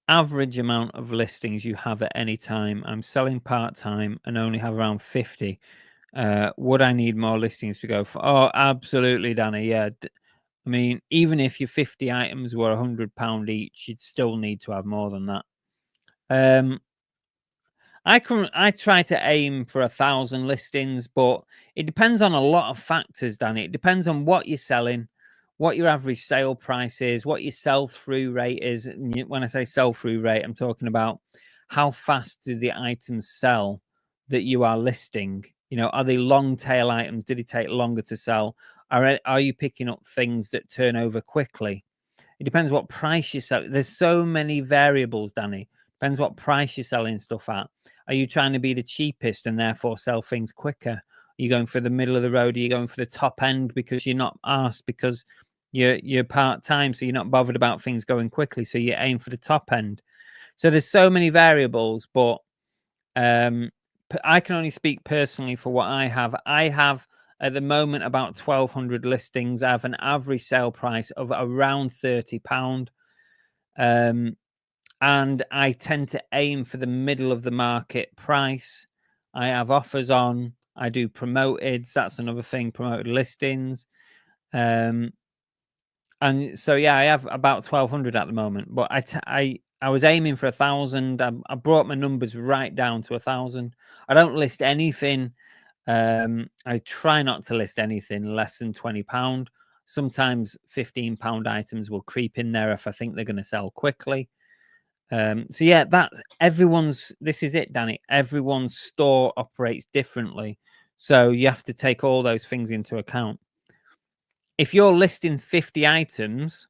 average amount of listings you have at any time? I'm selling part-time and only have around 50. Would I need more listings to go for? Oh, absolutely, Danny. Yeah. I mean, even if your 50 items were £100 each, you'd still need to have more than that. I try to aim for 1,000 listings, but it depends on a lot of factors, Danny. It depends on what you're selling, what your average sale price is, what your sell-through rate is. And when I say sell-through rate, I'm talking about how fast do the items sell that you are listing. You know, are they long tail items? Did it take longer to sell? Are you picking up things that turn over quickly? It depends what price you sell. There's so many variables, Danny. Depends what price you're selling stuff at. Are you trying to be the cheapest and therefore sell things quicker? Are you going for the middle of the road? Are you going for the top end because you're not asked because you're part-time, so you're not bothered about things going quickly, so you aim for the top end? So there's so many variables, but I can only speak personally for what I have. I have at the moment about 1,200 listings. I have an average sale price of around £30. And I tend to aim for the middle of the market price. I have offers on. I do promoted. That's another thing, promoted listings. And so, yeah, I have about 1,200 at the moment. But I was aiming for 1,000. I brought my numbers right down to 1,000. I don't list anything. I try not to list anything less than £20. Sometimes £15 items will creep in there if I think they're going to sell quickly. So yeah, this is it, Danny. Everyone's store operates differently. So you have to take all those things into account. If you're listing 50 items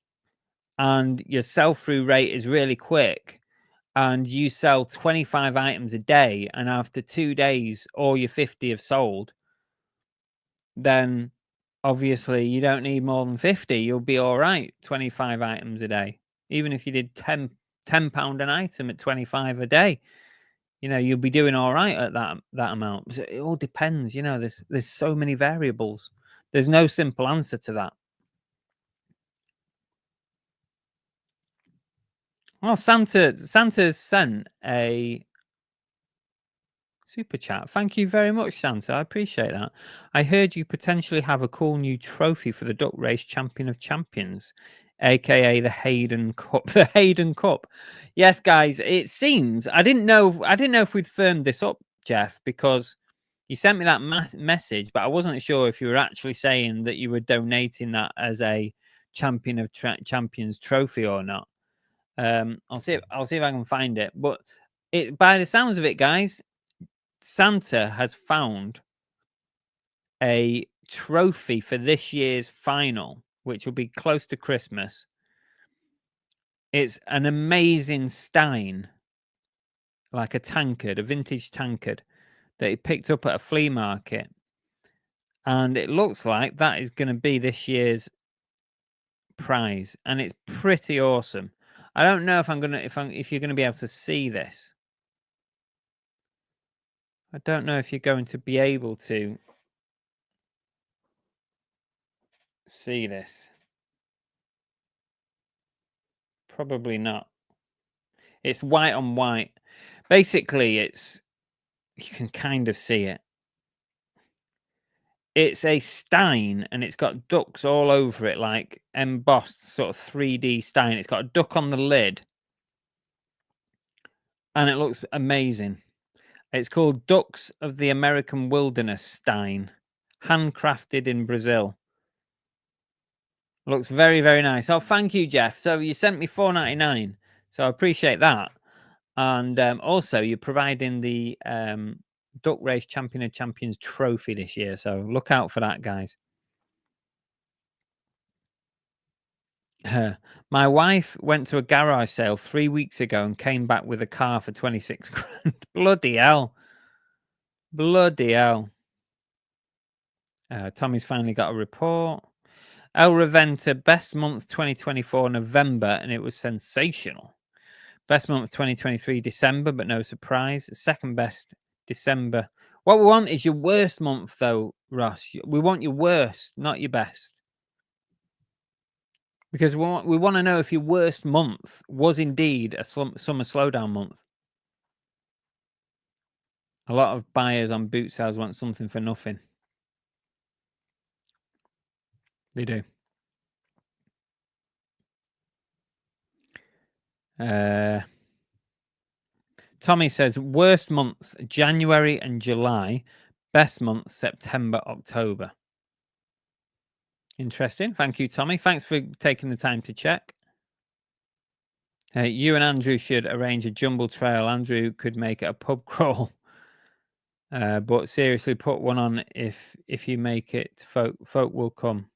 and your sell-through rate is really quick and you sell 25 items a day and after 2 days all your 50 have sold, then obviously you don't need more than 50. You'll be all right, 25 items a day. Even if you did 10 £10 an item at 25 a day, you'll be doing all right at that amount. So it all depends. There's so many variables. There's no simple answer to that. Well, Santa's sent a super chat. Thank you very much, Santa. I appreciate that. I heard you potentially have a cool new trophy for the Duck Race Champion of Champions, aka the Hayden Cup. The Hayden Cup. Yes, guys. It seems I didn't know if we'd firmed this up, Jeff, because you sent me that message, but I wasn't sure if you were actually saying that you were donating that as a Champion of Champions trophy or not. I'll see if I can find it. But by the sounds of it, guys, Santa has found a trophy for this year's final, which will be close to Christmas. It's an amazing stein, like a tankard, a vintage tankard that he picked up at a flea market. And it looks like that is going to be this year's prize, and it's pretty awesome. I don't know if you're going to be able to see this. I don't know if you're going to be able to see this. Probably not. It's white on white. Basically, you can kind of see it. It's a stein, and it's got ducks all over it, like embossed sort of 3D stein. It's got a duck on the lid, and it looks amazing. It's called Ducks of the American Wilderness Stein, handcrafted in Brazil. Looks very, very nice. Oh, thank you, Jeff. So you sent me $4.99, so I appreciate that. And also, you're providing the Duck Race Champion of Champions trophy this year, so look out for that, guys. My wife went to a garage sale 3 weeks ago and came back with a car for 26 grand. Bloody hell. Bloody hell. Tommy's finally got a report. El Reventa, best month 2024, November, and it was sensational. Best month 2023, December, but no surprise. Second best, December. What we want is your worst month, though, Ross. We want your worst, not your best. Because we want to know if your worst month was indeed a summer slowdown month. A lot of buyers on boot sales want something for nothing. They do. Tommy says, worst months, January and July. Best months, September, October. Interesting. Thank you, Tommy. Thanks for taking the time to check. You and Andrew should arrange a jumble trail. Andrew could make it a pub crawl. But seriously, put one on if you make it. Folk will come.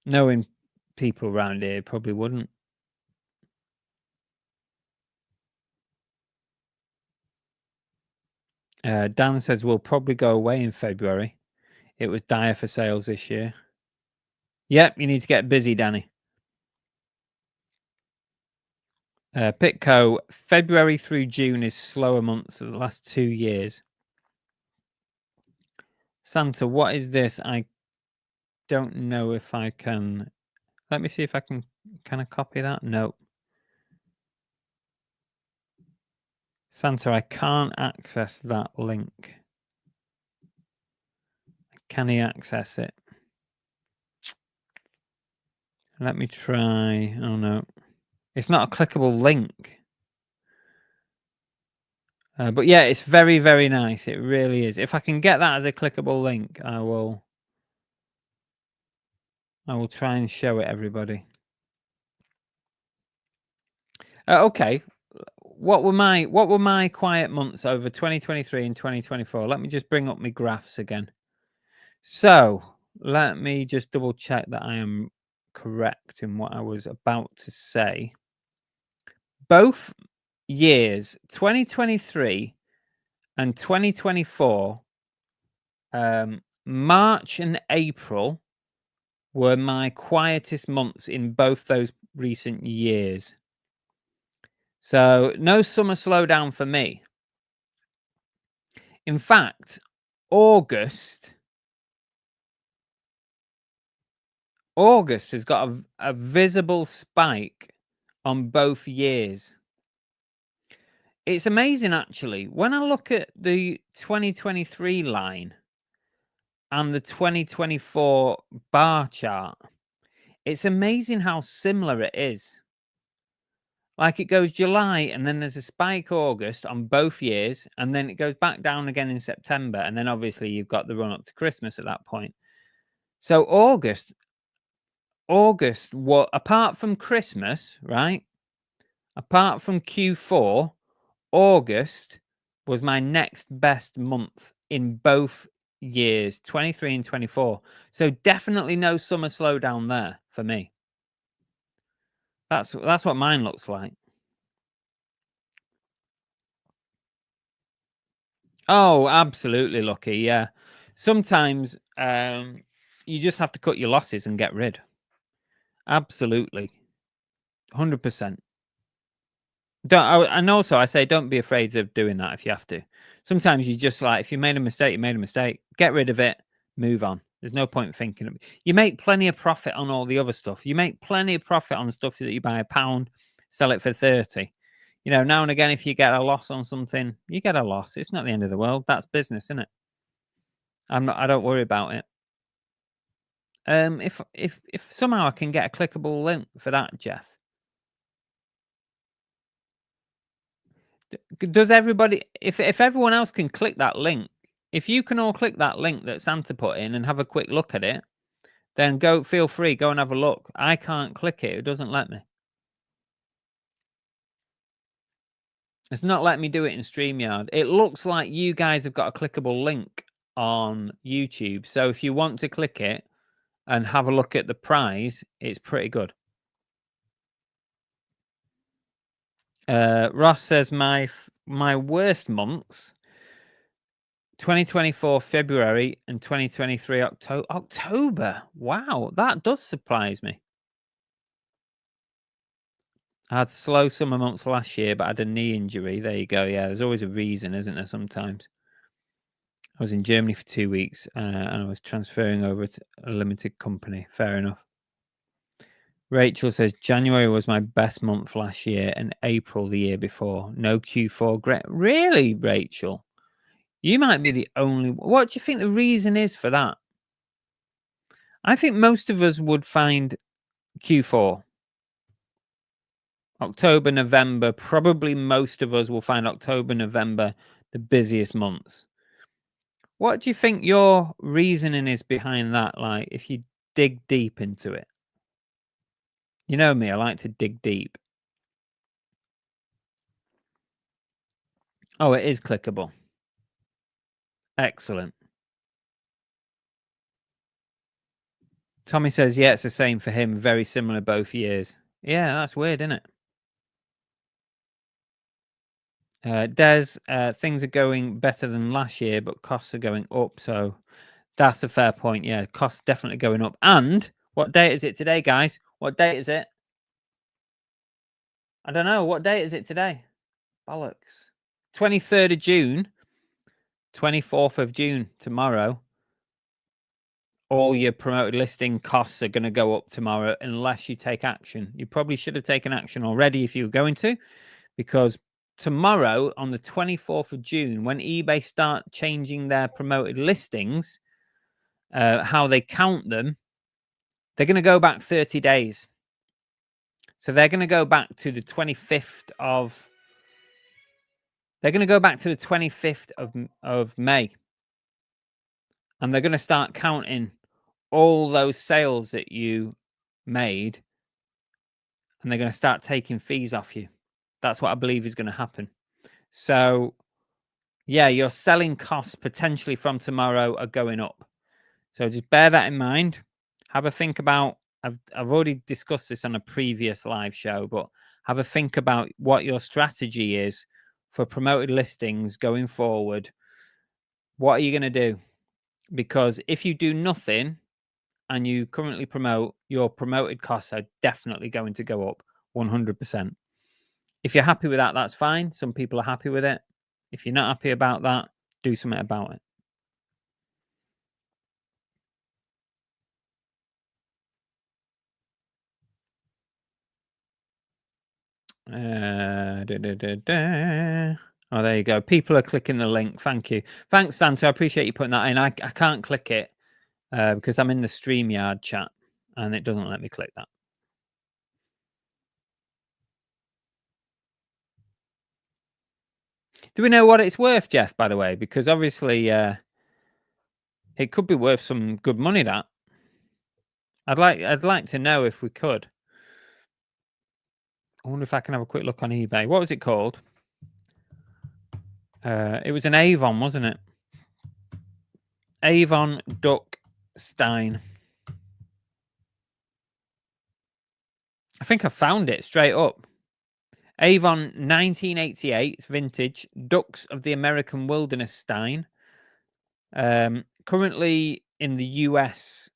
Knowing people around here, probably wouldn't. Dan says we'll probably go away in February. It was dire for sales this year. Yep, you need to get busy, Danny. Pitco, February through June is slower months of the last 2 years. Santa, what is this? I don't know if I can. Let me see if I can. Can I copy that? No. Santa, I can't access that link. Can he access it? Let me try. Oh no. It's not a clickable link. But yeah, it's very, very nice. It really is. If I can get that as a clickable link, I will try and show it everybody. Okay. What were my quiet months over 2023 and 2024? Let me just bring up my graphs again. So let me just double check that I am correct in what I was about to say. Both years, 2023 and 2024, March and April were my quietest months in both those recent years. So no summer slowdown for me. In fact, August has got a visible spike on both years. It's amazing, actually. When I look at the 2023 line and the 2024 bar chart, it's amazing how similar it is. Like, it goes July, and then there's a spike August on both years, and then it goes back down again in September, and then obviously you've got the run up to Christmas at that point. So August, what, apart from Christmas, right? Apart from Q4, August was my next best month in both years, 23 and 24. So definitely no summer slowdown there for me. That's what mine looks like. Oh, absolutely lucky. Yeah. Sometimes you just have to cut your losses and get rid. Absolutely. 100%. And also I say don't be afraid of doing that if you have to. Sometimes you just, like, if you made a mistake, you made a mistake. Get rid of it, move on. There's no point thinking of it. You make plenty of profit on all the other stuff. You make plenty of profit on stuff that you buy £1, sell it for 30. You know, now and again, if you get a loss on something, you get a loss. It's not the end of the world. That's business, isn't it? I don't worry about it. If somehow I can get a clickable link for that, Jeff. Does everybody, if everyone else can click that link, if you can all click that link that Santa put in and have a quick look at it, then feel free, go and have a look. I can't click it. It doesn't let me. It's not letting me do it in StreamYard. It looks like you guys have got a clickable link on YouTube. So if you want to click it and have a look at the prize, it's pretty good. Ross says my worst months, 2024 February and 2023 October. Wow, that does surprise me. I had slow summer months last year, but I had a knee injury. There you go. Yeah, there's always a reason, isn't there, sometimes? I was in Germany for 2 weeks, and I was transferring over to a limited company. Fair enough. Rachel says, January was my best month last year and April the year before. No Q4. Great. Really, Rachel? You might be the only. What do you think the reason is for that? I think most of us would find Q4. October, November, probably most of us will find October, November the busiest months. What do you think your reasoning is behind that? Like, if you dig deep into it. You know me, I like to dig deep. Oh, it is clickable. Excellent. Tommy says, yeah, it's the same for him. Very similar both years. Yeah, that's weird, isn't it? Des, things are going better than last year, but costs are going up. So that's a fair point. Yeah, costs definitely going up. And what date is it today, guys? What date is it? I don't know. What date is it today? Bollocks. 23rd of June, 24th of June, tomorrow. All your promoted listing costs are going to go up tomorrow unless you take action. You probably should have taken action already if you were going to, because tomorrow on the 24th of June, when eBay start changing their promoted listings, how they count them, they're going to go back 30 days. So they're going to go back to the 25th of May. And they're going to start counting all those sales that you made, and they're going to start taking fees off you. That's what I believe is going to happen. So yeah, your selling costs potentially from tomorrow are going up. So just bear that in mind. Have a think about, I've already discussed this on a previous live show, but have a think about what your strategy is for promoted listings going forward. What are you going to do? Because if you do nothing and you currently promote, your promoted costs are definitely going to go up 100%. If you're happy with that, that's fine. Some people are happy with it. If you're not happy about that, do something about it. Oh, there you go. People are clicking the link. Thank you. Thanks, Santa. I appreciate you putting that in. I can't click it because I'm in the StreamYard chat and it doesn't let me click that. Do we know what it's worth, Jeff, by the way? Because obviously it could be worth some good money, that. I'd like to know if we could. I wonder if I can have a quick look on eBay. What was it called? It was an Avon, wasn't it? Avon Duck Stein. I think I found it straight up. Avon 1988, it's vintage. Ducks of the American Wilderness Stein. Currently in the US,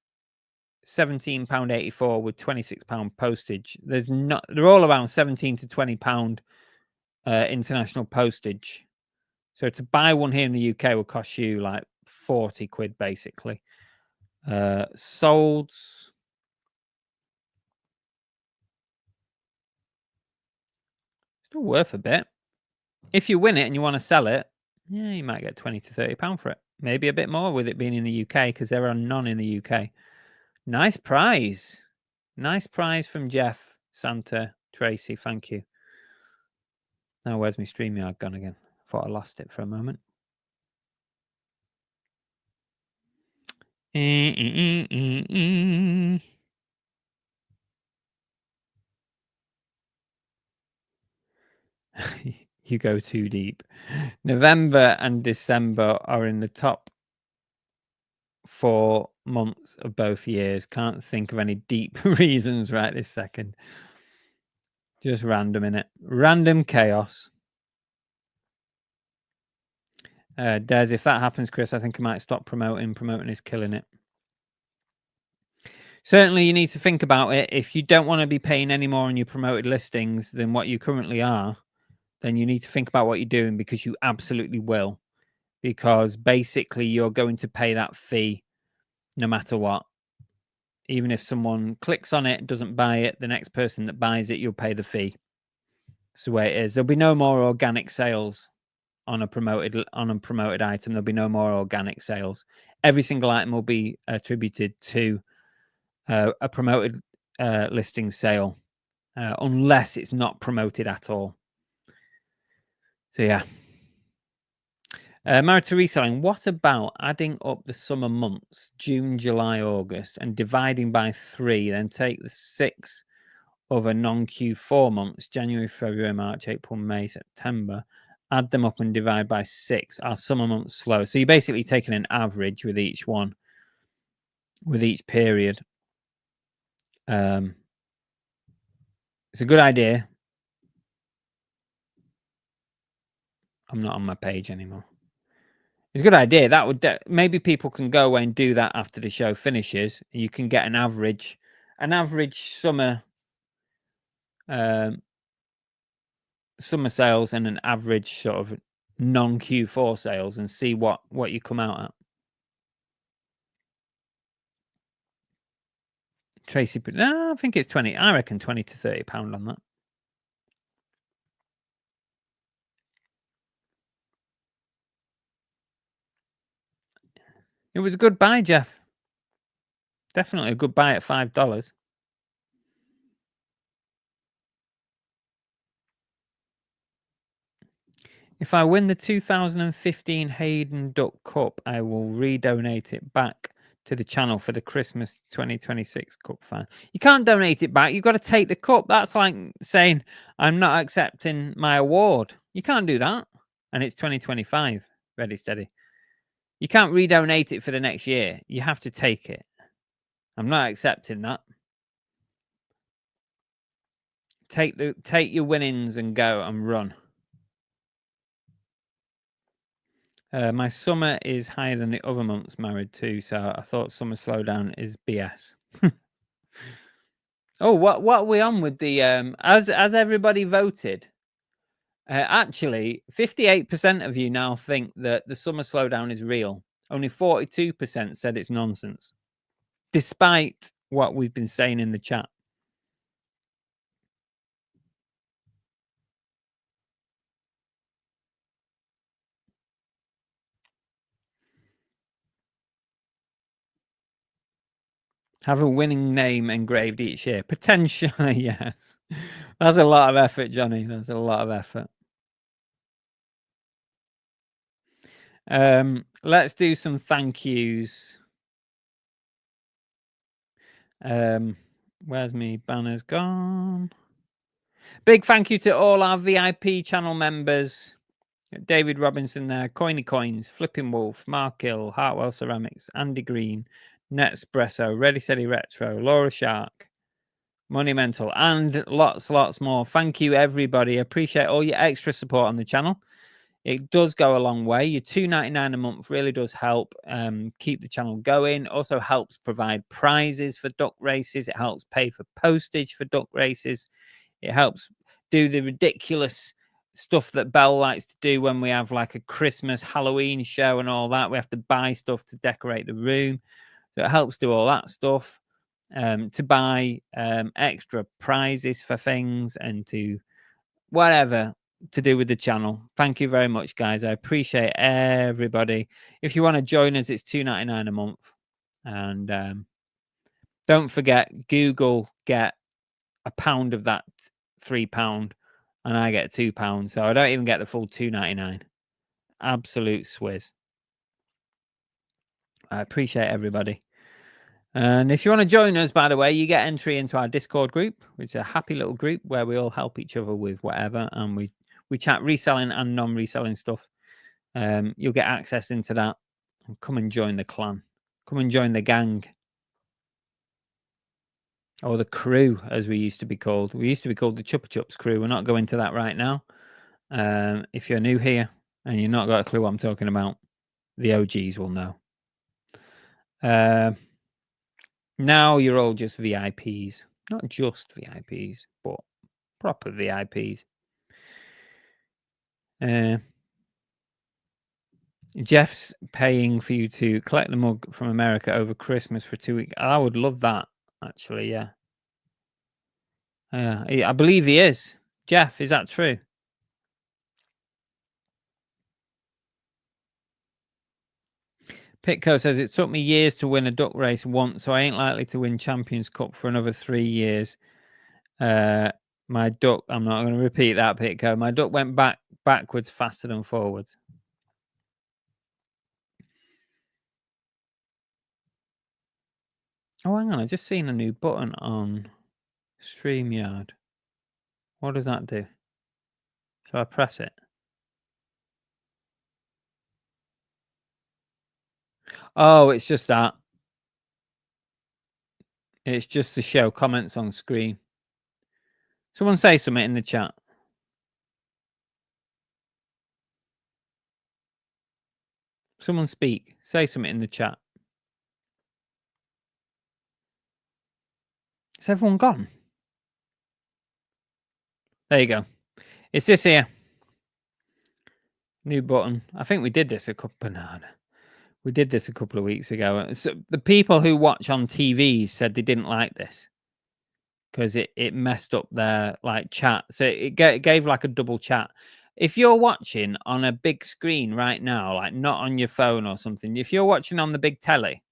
£17.84 with £26 postage. They're all around £17 to £20 international postage. So to buy one here in the UK will cost you like 40 quid basically. Sold. Still worth a bit. If you win it and you want to sell it, yeah, you might get 20 to £30 for it. Maybe a bit more with it being in the UK because there are none in the UK. Nice prize. Nice prize from Jeff, Santa, Tracy. Thank you. Now, where's my StreamYard gone again? Thought I lost it for a moment. You go too deep. November and December are in the top 4 months of both years. Can't think of any deep reasons right this second. Just random, innit? Random chaos. Des, if that happens, Chris, I think I might stop promoting. Promoting is killing it. Certainly, you need to think about it. If you don't want to be paying any more on your promoted listings than what you currently are, then you need to think about what you're doing because you absolutely will. Because basically, you're going to pay that fee no matter what. Even if someone clicks on it, doesn't buy it, the next person that buys it, you'll pay the fee. That's the way it is. There'll be no more organic sales on a promoted item. There'll be no more organic sales. Every single item will be attributed to a promoted listing sale, unless it's not promoted at all. So yeah. Married to Reselling, what about adding up the summer months, June, July, August, and dividing by 3, then take the 6 other non-Q4 months, January, February, March, April, May, September, add them up and divide by 6. Are summer months slow? So you're basically taking an average with each one, with each period. It's a good idea. I'm not on my page anymore. It's a good idea. That would maybe people can go away and do that after the show finishes. You can get an average summer summer sales and an average sort of non Q4 sales and see what you come out at. Tracy, no, I think it's 20. I reckon 20 to £30 on that. It was a good buy, Jeff. Definitely a good buy at $5. If I win the 2015 Hayden Duck Cup, I will redonate it back to the channel for the Christmas 2026 Cup fan. You can't donate it back. You've got to take the cup. That's like saying I'm not accepting my award. You can't do that. And it's 2025. Ready, steady. You can't redonate it for the next year. You have to take it. I'm not accepting that. Take your winnings and go and run. My summer is higher than the other months married too, so I thought summer slowdown is BS. Oh, what are we on with the has everybody voted? Actually, 58% of you now think that the summer slowdown is real. Only 42% said it's nonsense, despite what we've been saying in the chat. Have a winning name engraved each year. Potentially, yes. That's a lot of effort, Johnny. That's a lot of effort. Let's do some thank yous. Where's me banners gone? Big thank you to all our VIP channel members. David Robinson there, Coiny Coins, Flipping Wolf, Mark Hill, Hartwell Ceramics, Andy Green, Netspresso, Ready Steady Retro, Laura Shark, Monumental, and lots more. Thank you, everybody. Appreciate all your extra support on the channel. It does go a long way. Your $2.99 a month really does help keep the channel going. Also helps provide prizes for duck races. It helps pay for postage for duck races. It helps do the ridiculous stuff that Belle likes to do when we have like a Christmas Halloween show and all that. We have to buy stuff to decorate the room. So it helps do all that stuff. To buy extra prizes for things and to whatever to do with the channel. Thank you very much, guys. I appreciate everybody. If you want to join us, it's $2.99 a month. And don't forget, Google get £1 of that £3, and I get £2. So I don't even get the full $2.99. Absolute swizz. I appreciate everybody. And if you want to join us, by the way, you get entry into our Discord group, which is a happy little group where we all help each other with whatever, and we chat reselling and non-reselling stuff. You'll get access into that. Come and join the clan. Come and join the gang. Or the crew, as we used to be called. We used to be called the Chupa Chups crew. We're not going to that right now. If you're new here and you've not got a clue what I'm talking about, the OGs will know. Now you're all just VIPs. Not just VIPs, but proper VIPs. Jeff's paying for you to collect the mug from America over Christmas for 2 weeks. I would love that, actually, yeah. I believe he is. Jeff, is that true? Pitco says, it took me years to win a duck race once, so I ain't likely to win Champions Cup for another 3 years. My duck, I'm not going to repeat that, Pitco. My duck went backwards faster than forwards. Oh, hang on. I just seen a new button on StreamYard. What does that do? Shall I press it? Oh, it's just that. It's just to show comments on screen. Someone say something in the chat. Someone speak. Say something in the chat. Is everyone gone? There you go. It's this here. New button. I think we did this a couple of weeks ago. So the people who watch on TV said they didn't like this because it messed up their like chat. So it gave like a double chat. If you're watching on a big screen right now, like not on your phone or something, if you're watching on the big telly,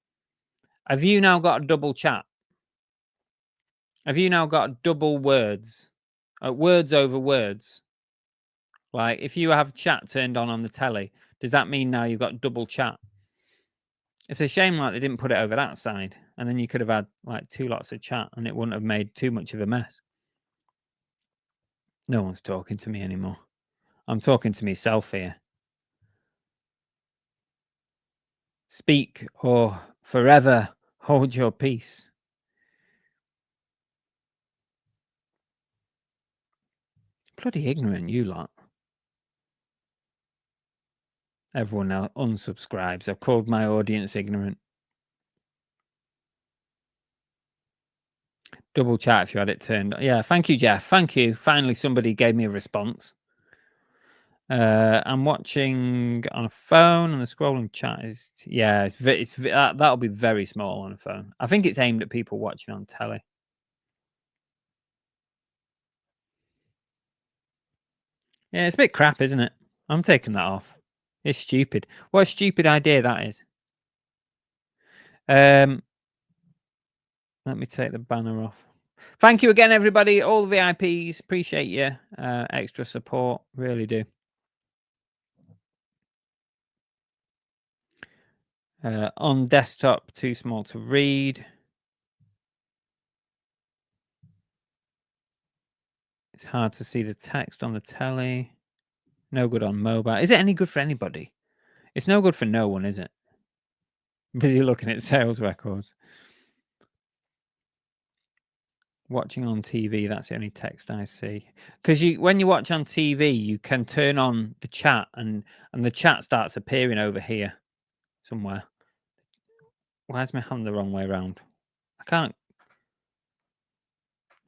have you now got a double chat? Have you now got double words? Words over words? Like if you have chat turned on the telly, does that mean now you've got double chat? It's a shame like they didn't put it over that side, and then you could have had like 2 lots of chat and it wouldn't have made too much of a mess. No one's talking to me anymore. I'm talking to myself here. Speak or forever hold your peace. Bloody ignorant, you lot. Everyone now unsubscribes. I've called my audience ignorant. Double chat if you had it turned on. Yeah, thank you, Jeff. Thank you. Finally, somebody gave me a response. I'm watching on a phone, and the scrolling chat is that'll be very small on a phone. I think it's aimed at people watching on telly. Yeah, it's a bit crap, isn't it? I'm taking that off. It's stupid. What a stupid idea that is. Let me take the banner off. Thank you again, everybody. All the VIPs. Appreciate you. Extra support. Really do. On desktop, too small to read. It's hard to see the text on the telly. No good on mobile. Is it any good for anybody? It's no good for no one, is it? Because you're looking at sales records. Watching on TV, that's the only text I see. Because when you watch on TV, you can turn on the chat, and the chat starts appearing over here somewhere. Why is my hand the wrong way around? I can't.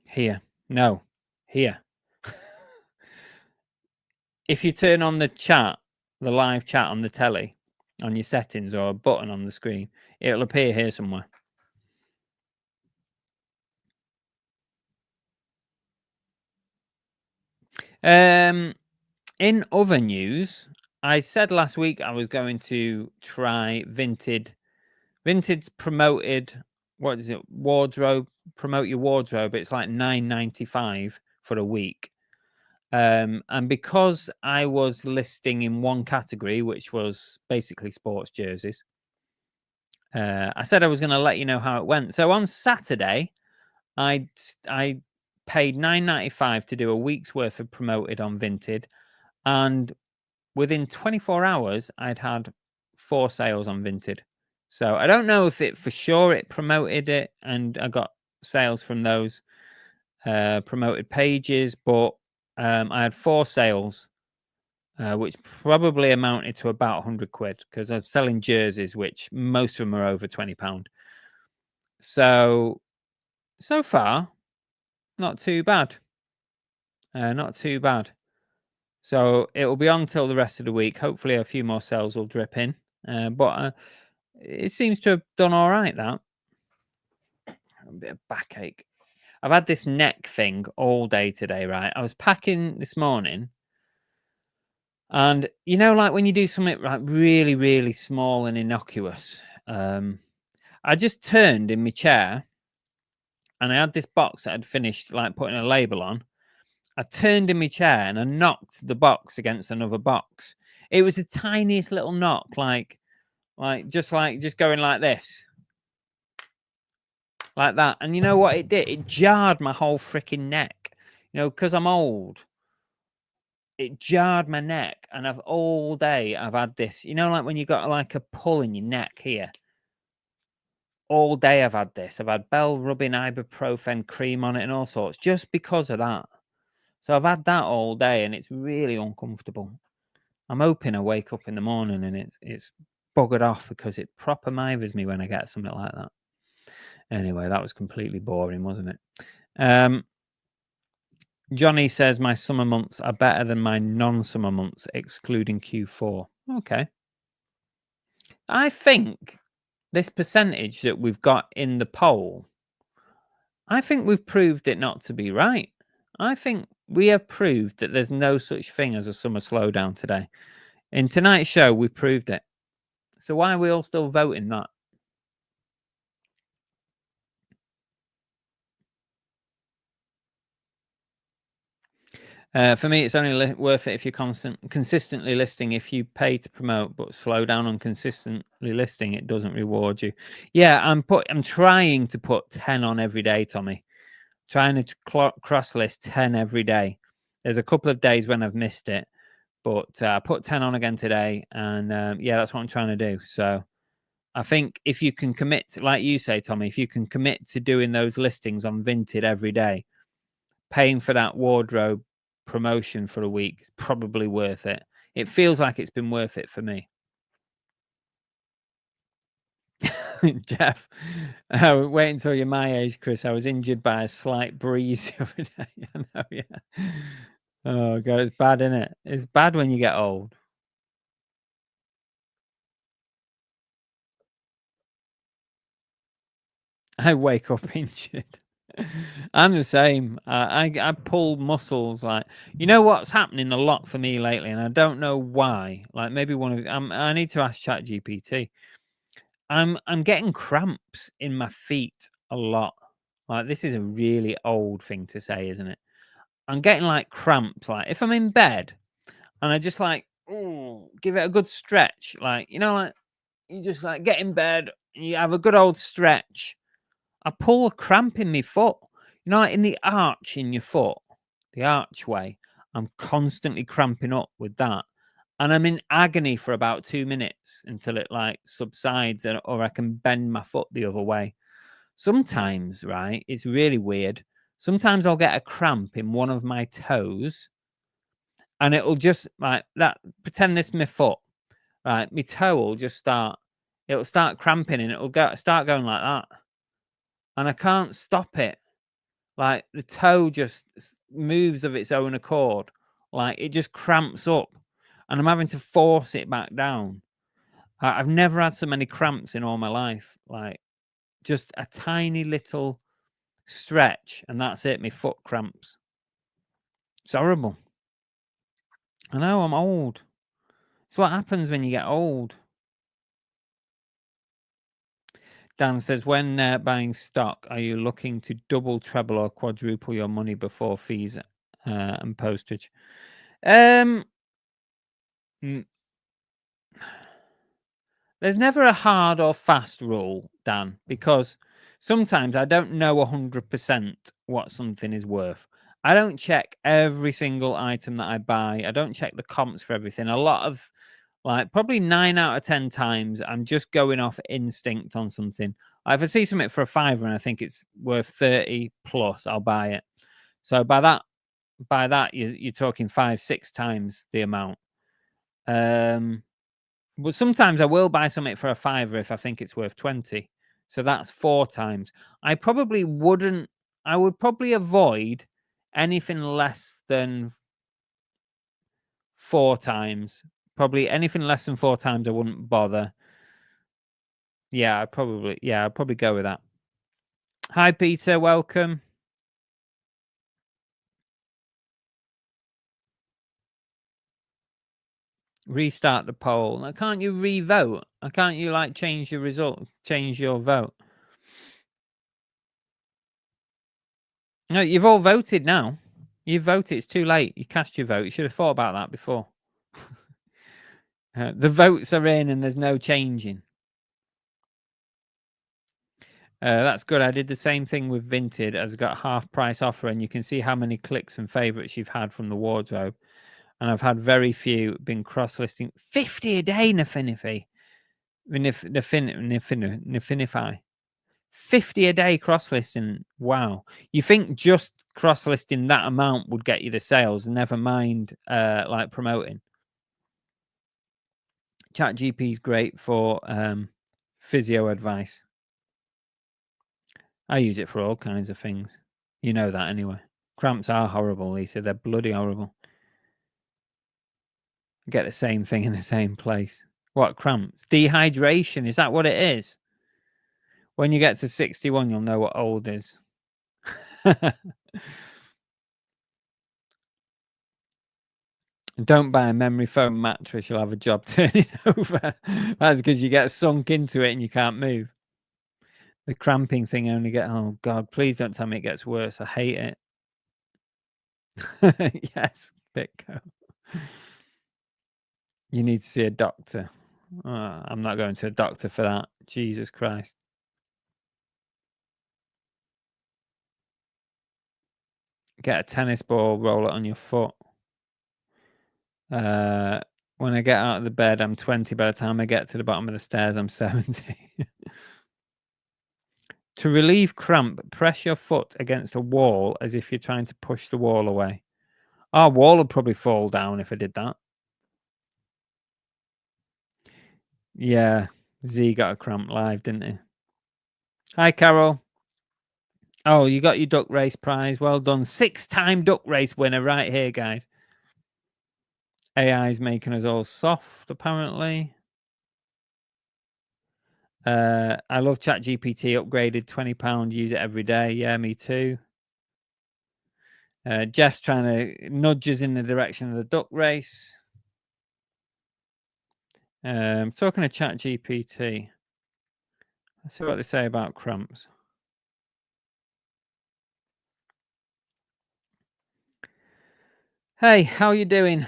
Here. No. Here. If you turn on the chat, the live chat on the telly, on your settings or a button on the screen, it'll appear here somewhere. In other news, I said last week I was going to try Vinted. Vinted's promoted, what is it? Wardrobe. Promote your wardrobe. It's like $9.95 for a week. And because I was listing in one category, which was basically sports jerseys, I said I was going to let you know how it went. So on Saturday, I paid $9.95 to do a week's worth of promoted on Vinted, and within 24 hours, I'd had 4 sales on Vinted. So I don't know if it for sure it promoted it and I got sales from those promoted pages, but I had 4 sales, which probably amounted to about 100 quid because I'm selling jerseys, which most of them are over £20. So far, not too bad. Not too bad. So it will be on till the rest of the week. Hopefully, a few more sales will drip in. But it seems to have done all right. That a bit of backache. I've had this neck thing all day today. Right, I was packing this morning, and you know, like when you do something like really, really small and innocuous, I just turned in my chair, and I had this box that I'd finished like putting a label on. I turned in my chair and I knocked the box against another box. It was the tiniest little knock, like just going like this, like that. And you know what it did? It jarred my whole freaking neck. You know, because I'm old. It jarred my neck, and all day I've had this. You know, like when you got like a pull in your neck here. All day I've had this. I've had Bell rubbing ibuprofen cream on it and all sorts, just because of that. So I've had that all day, and it's really uncomfortable. I'm hoping I wake up in the morning and it's buggered off, because it proper mithers me when I get something like that. Anyway, that was completely boring, wasn't it? Johnny says my summer months are better than my non-summer months, excluding Q4. Okay. I think this percentage that we've got in the poll, I think we've proved it not to be right. I think we have proved that there's no such thing as a summer slowdown today. In tonight's show, we proved it. So why are we all still voting that? For me, it's only worth it if you're consistently listing. If you pay to promote but slow down on consistently listing, it doesn't reward you. Yeah, I'm trying to put 10 on every day, Tommy. Trying to cross list 10 every day. There's a couple of days when I've missed it, but I put 10 on again today, and yeah, that's what I'm trying to do. So I think if you can commit, like you say, Tommy, if you can commit to doing those listings on Vinted every day, paying for that wardrobe promotion for a week is probably worth it. It feels like it's been worth it for me. Jeff, wait until you're my age, Chris. I was injured by a slight breeze the other day. I know, yeah. Oh god, it's bad, isn't it? It's bad when you get old. I wake up injured. I'm the same. I pull muscles like you know what's happening a lot for me lately, and I don't know why. Like maybe one of I need to ask ChatGPT. I'm getting cramps in my feet a lot. Like this is a really old thing to say, isn't it? I'm getting like cramps. Like if I'm in bed and I just like ooh, give it a good stretch, like you know, like you just like get in bed and you have a good old stretch. I pull a cramp in my foot. You know, like in the arch in your foot, the archway. I'm constantly cramping up with that. And I'm in agony for about 2 minutes until it like subsides or I can bend my foot the other way. Sometimes, right, it's really weird. Sometimes I'll get a cramp in one of my toes and it'll just like that. Pretend this my foot, right? My toe will just start, it'll start cramping and it'll start going like that. And I can't stop it. Like the toe just moves of its own accord. Like it just cramps up and I'm having to force it back down. I've never had so many cramps in all my life. Like just a tiny little stretch and that's it. My foot cramps. It's horrible. I know I'm old. It's what happens when you get old. Dan says, when buying stock, are you looking to double, treble, or quadruple your money before fees and postage? Mm, There's never a hard or fast rule, Dan, because sometimes I don't know 100% what something is worth. I don't check every single item that I buy. I don't check the comps for everything. A lot of, like, probably 9 out of 10 times, I'm just going off instinct on something. If I see something for a fiver and I think it's worth 30 plus, I'll buy it. So by that, you're talking 5, 6 times the amount. But sometimes I will buy something for a fiver if I think it's worth 20. So that's 4 times. I would probably avoid anything less than 4 times. Probably anything less than 4 times I wouldn't bother. Yeah, I'd probably go with that. Hi Peter, welcome. Restart the poll. Now, can't you re-vote? Can't you like change your result, change your vote? No, you've all voted now. You've voted. It's too late. You cast your vote. You should have thought about that before. The votes are in and there's no changing. That's good. I did the same thing with Vinted as I got half price offer, and you can see how many clicks and favorites you've had from the wardrobe. And I've had very few been cross listing. 50 a day, Nafinify. Nafinify. 50 a day cross listing. Wow. You think just cross listing that amount would get you the sales, never mind like promoting. ChatGPT is great for physio advice. I use it for all kinds of things. You know that anyway. Cramps are horrible, Lisa. They're bloody horrible. Get the same thing in the same place. What cramps? Dehydration. Is that what it is? When you get to 61, you'll know what old is. Don't buy a memory foam mattress. You'll have a job turning over. That's because you get sunk into it and you can't move. The cramping thing only oh God, please don't tell me it gets worse. I hate it. Yes, Bitco. You need to see a doctor. I'm not going to a doctor for that. Jesus Christ. Get a tennis ball, roll it on your foot. When I get out of the bed, I'm 20. By the time I get to the bottom of the stairs, I'm 70. To relieve cramp, press your foot against a wall as if you're trying to push the wall away. Our wall would probably fall down if I did that. Yeah, Z got a cramp live, didn't he? Hi, Carol. Oh, you got your duck race prize. Well done. 6-time duck race winner right here, guys. AI is making us all soft, apparently. I love ChatGPT. Upgraded £20. Use it every day. Yeah, me too. Jeff's trying to nudge us in the direction of the duck race. Talking to ChatGPT. Let's see what they say about cramps. Hey, how you doing?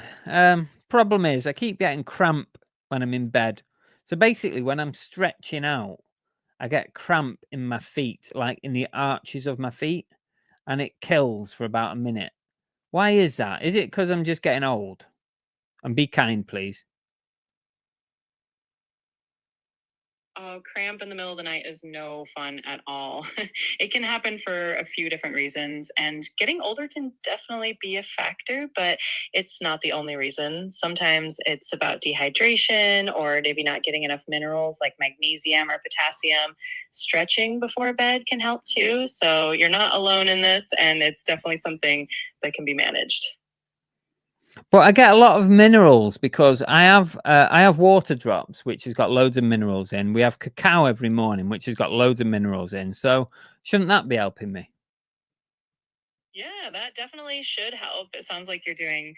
Problem is, I keep getting cramp when I'm in bed. So basically, when I'm stretching out, I get cramp in my feet, like in the arches of my feet, and it kills for about a minute. Why is that? Is it because I'm just getting old? And be kind, please. Oh, cramp in the middle of the night is no fun at all. It can happen for a few different reasons, and getting older can definitely be a factor, but it's not the only reason. Sometimes it's about dehydration or maybe not getting enough minerals like magnesium or potassium. Stretching before bed can help too. So you're not alone in this, and it's definitely something that can be managed. But I get a lot of minerals because I have water drops, which has got loads of minerals in. We have cacao every morning, which has got loads of minerals in. So shouldn't that be helping me? Yeah, that definitely should help. It sounds like you're doing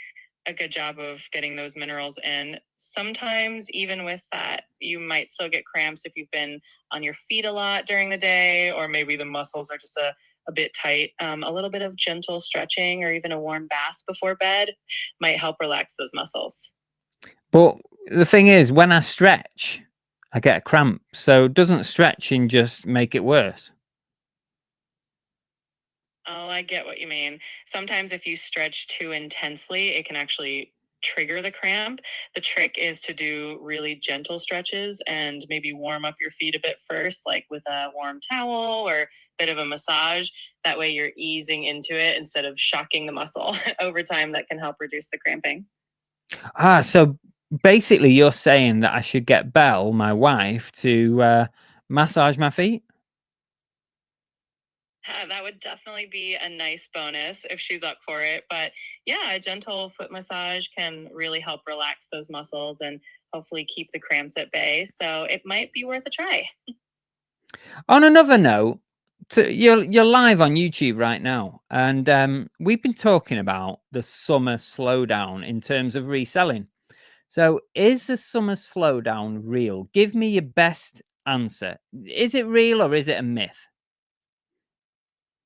a good job of getting those minerals in. Sometimes, even with that, you might still get cramps if you've been on your feet a lot during the day, or maybe the muscles are just a bit tight. A little bit of gentle stretching or even a warm bath before bed might help relax those muscles. But the thing is, when I stretch, I get a cramp. So doesn't stretching just make it worse? Oh, I get what you mean. Sometimes if you stretch too intensely, it can actually trigger the cramp. The trick is to do really gentle stretches and maybe warm up your feet a bit first, like with a warm towel or a bit of a massage. That way you're easing into it instead of shocking the muscle. Over time, that can help reduce the cramping. So basically you're saying that I should get Belle, my wife, to massage my feet? That would definitely be a nice bonus if she's up for it. But yeah, a gentle foot massage can really help relax those muscles and hopefully keep the cramps at bay. So it might be worth a try. On another note, you're live on YouTube right now, and we've been talking about the summer slowdown in terms of reselling. So, is the summer slowdown real? Give me your best answer. Is it real or is it a myth?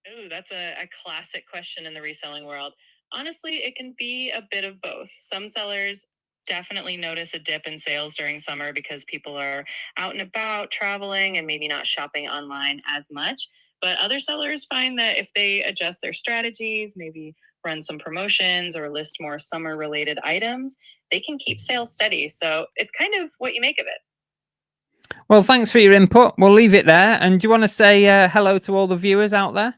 Ooh, that's a classic question in the reselling world. Honestly, it can be a bit of both. Some sellers definitely notice a dip in sales during summer because people are out and about traveling and maybe not shopping online as much. But other sellers find that if they adjust their strategies, maybe run some promotions or list more summer related items, they can keep sales steady. So it's kind of what you make of it. Well, thanks for your input. We'll leave it there. And do you want to say hello to all the viewers out there?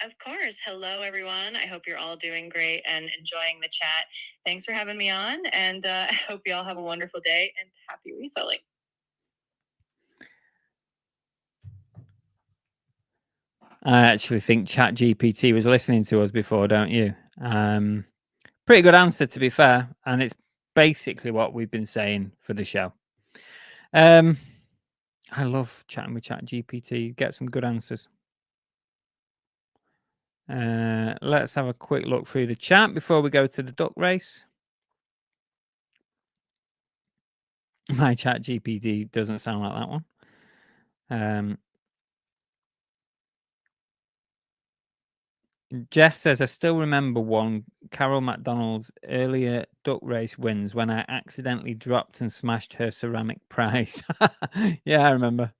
Of course. Hello, everyone. I hope you're all doing great and enjoying the chat. Thanks for having me on. And I hope you all have a wonderful day and happy reselling. I actually think ChatGPT was listening to us before, don't you? Pretty good answer, to be fair. And it's basically what we've been saying for the show. I love chatting with ChatGPT. Get some good answers. Let's have a quick look through the chat before we go to the duck race. My ChatGPT doesn't sound like that one. Jeff says, I still remember one Carol McDonald's earlier duck race wins when I accidentally dropped and smashed her ceramic prize. Yeah, I remember.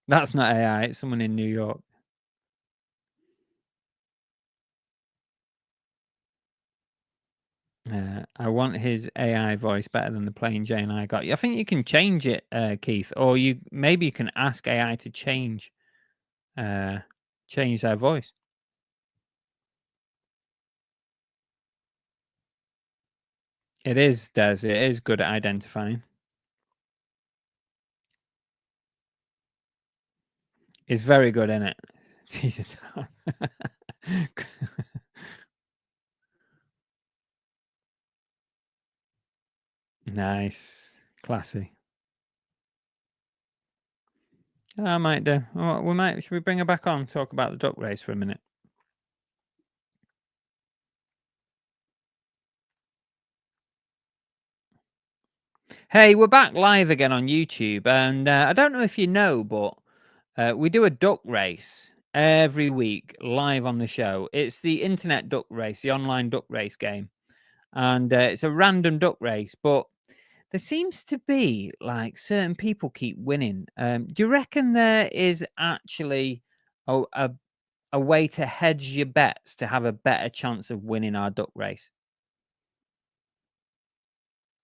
That's not AI, it's someone in New York. I want his AI voice better than the plain Jane I got. I think you can change it, Keith, or maybe you can ask AI to change their voice. It is, Des. It is good at identifying. It's very good, isn't it? Jesus. Nice. Classy. I might do. Oh, should we bring her back on, talk about the duck race for a minute? Hey, we're back live again on YouTube, and I don't know if you know, but we do a duck race every week live on the show. It's the internet duck race, the online duck race game, and it's a random duck race, but there seems to be like certain people keep winning. Do you reckon there is actually a way to hedge your bets to have a better chance of winning our duck race?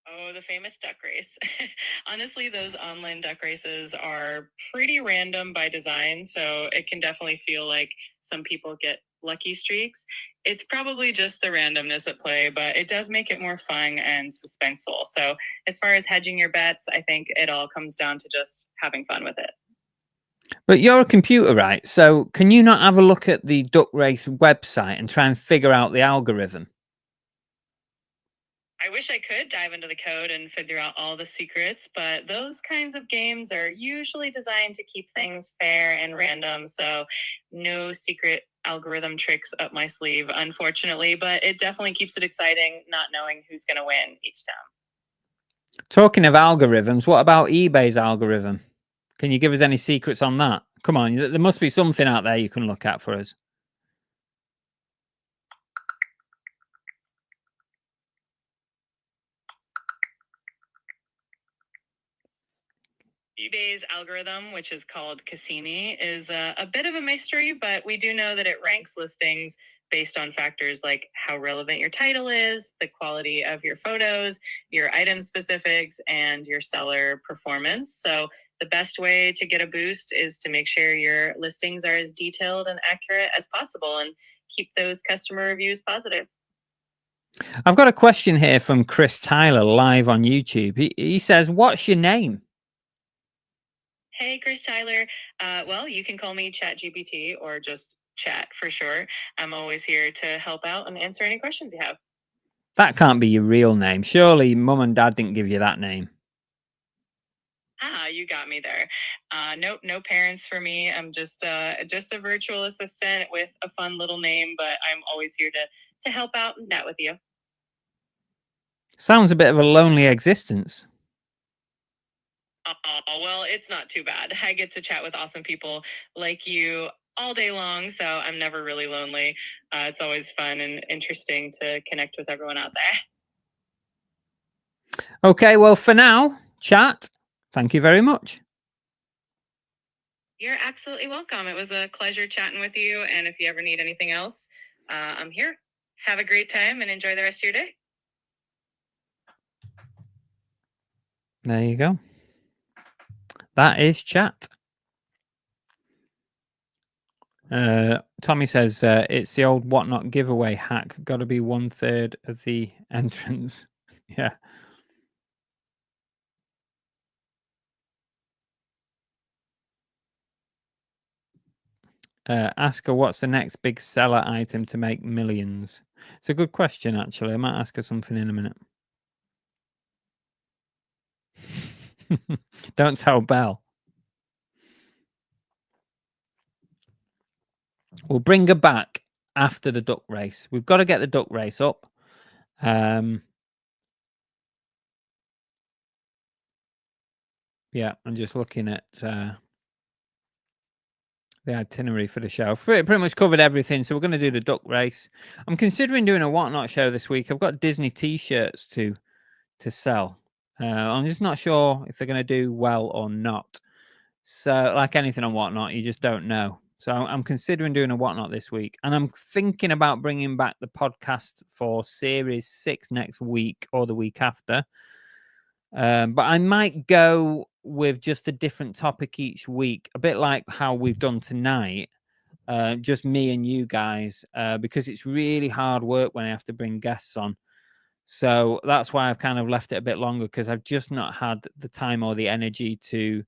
Oh, the famous duck race. Honestly, those online duck races are pretty random by design, so it can definitely feel like some people get lucky streaks. It's probably just the randomness at play, but it does make it more fun and suspenseful. So, as far as hedging your bets, I think it all comes down to just having fun with it. But you're a computer, right? So can you not have a look at the duck race website and try and figure out the algorithm? I wish I could dive into the code and figure out all the secrets, but those kinds of games are usually designed to keep things fair and random. So, no secret algorithm tricks up my sleeve, unfortunately, but it definitely keeps it exciting not knowing who's going to win each time. Talking of algorithms, what about eBay's algorithm? Can you give us any secrets on that? Come on, there must be something out there you can look at for us. eBay's algorithm, which is called Cassini, is a bit of a mystery, but we do know that it ranks listings based on factors like how relevant your title is, the quality of your photos, your item specifics, and your seller performance. So the best way to get a boost is to make sure your listings are as detailed and accurate as possible and keep those customer reviews positive. I've got a question here from Chris Tyler live on YouTube. He says, what's your name? Hey, Chris Tyler. Well, you can call me ChatGPT or just chat for sure. I'm always here to help out and answer any questions you have. That can't be your real name. Surely mum and dad didn't give you that name. You got me there. Nope, no parents for me. I'm just a virtual assistant with a fun little name, but I'm always here to help out and chat with you. Sounds a bit of a lonely existence. Well, it's not too bad. I get to chat with awesome people like you all day long, so I'm never really lonely. It's always fun and interesting to connect with everyone out there. Okay, well, for now, chat, thank you very much. You're absolutely welcome. It was a pleasure chatting with you, and if you ever need anything else, I'm here. Have a great time and enjoy the rest of your day. There you go. That is chat. Tommy says it's the old whatnot giveaway hack. Got to be 1/3 of the entrance. Yeah. Ask her what's the next big seller item to make millions. It's a good question, actually. I might ask her something in a minute. Don't tell Belle. We'll bring her back after the duck race. We've got to get the duck race up. Yeah, I'm just looking at the itinerary for the show. Pretty much covered everything. So we're going to do the duck race. I'm considering doing a whatnot show this week. I've got Disney T-shirts to sell. I'm just not sure if they're going to do well or not. So, like anything on whatnot, you just don't know. So I'm considering doing a whatnot this week, and I'm thinking about bringing back the podcast for Series 6 next week or the week after. But I might go with just a different topic each week, a bit like how we've done tonight. Just me and you guys, because it's really hard work when I have to bring guests on. So that's why I've kind of left it a bit longer, because I've just not had the time or the energy to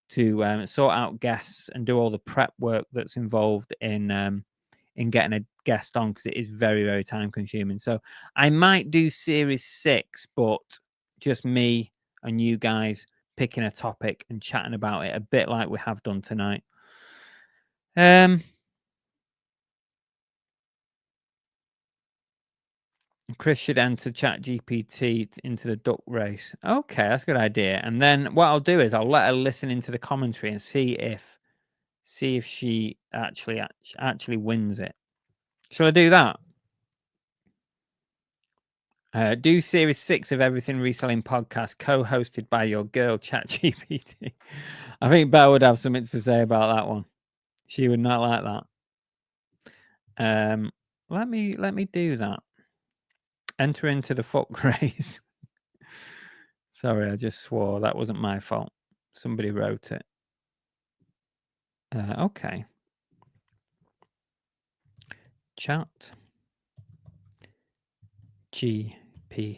sort out guests and do all the prep work that's involved in getting a guest on, because it is very, very time consuming. So I might do Series 6, but just me and you guys picking a topic and chatting about it, a bit like we have done tonight. Chris should enter ChatGPT into the duck race. Okay, that's a good idea. And then what I'll do is I'll let her listen into the commentary and see if she actually wins it. Shall I do that? Do series 6 of Everything Reselling podcast, co-hosted by your girl ChatGPT. I think Belle would have something to say about that one. She would not like that. Let me do that. Enter into the fuck race. Sorry, I just swore. That wasn't my fault. Somebody wrote it. Okay. Chat GPT.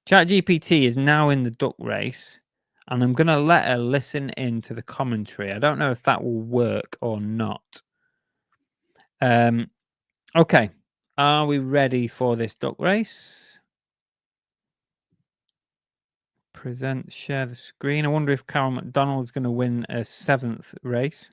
Chat GPT is now in the duck race, and I'm going to let her listen into the commentary. I don't know if that will work or not. Okay. Are we ready for this duck race? Present, share the screen. I wonder if Carol McDonald is going to win a 7th race.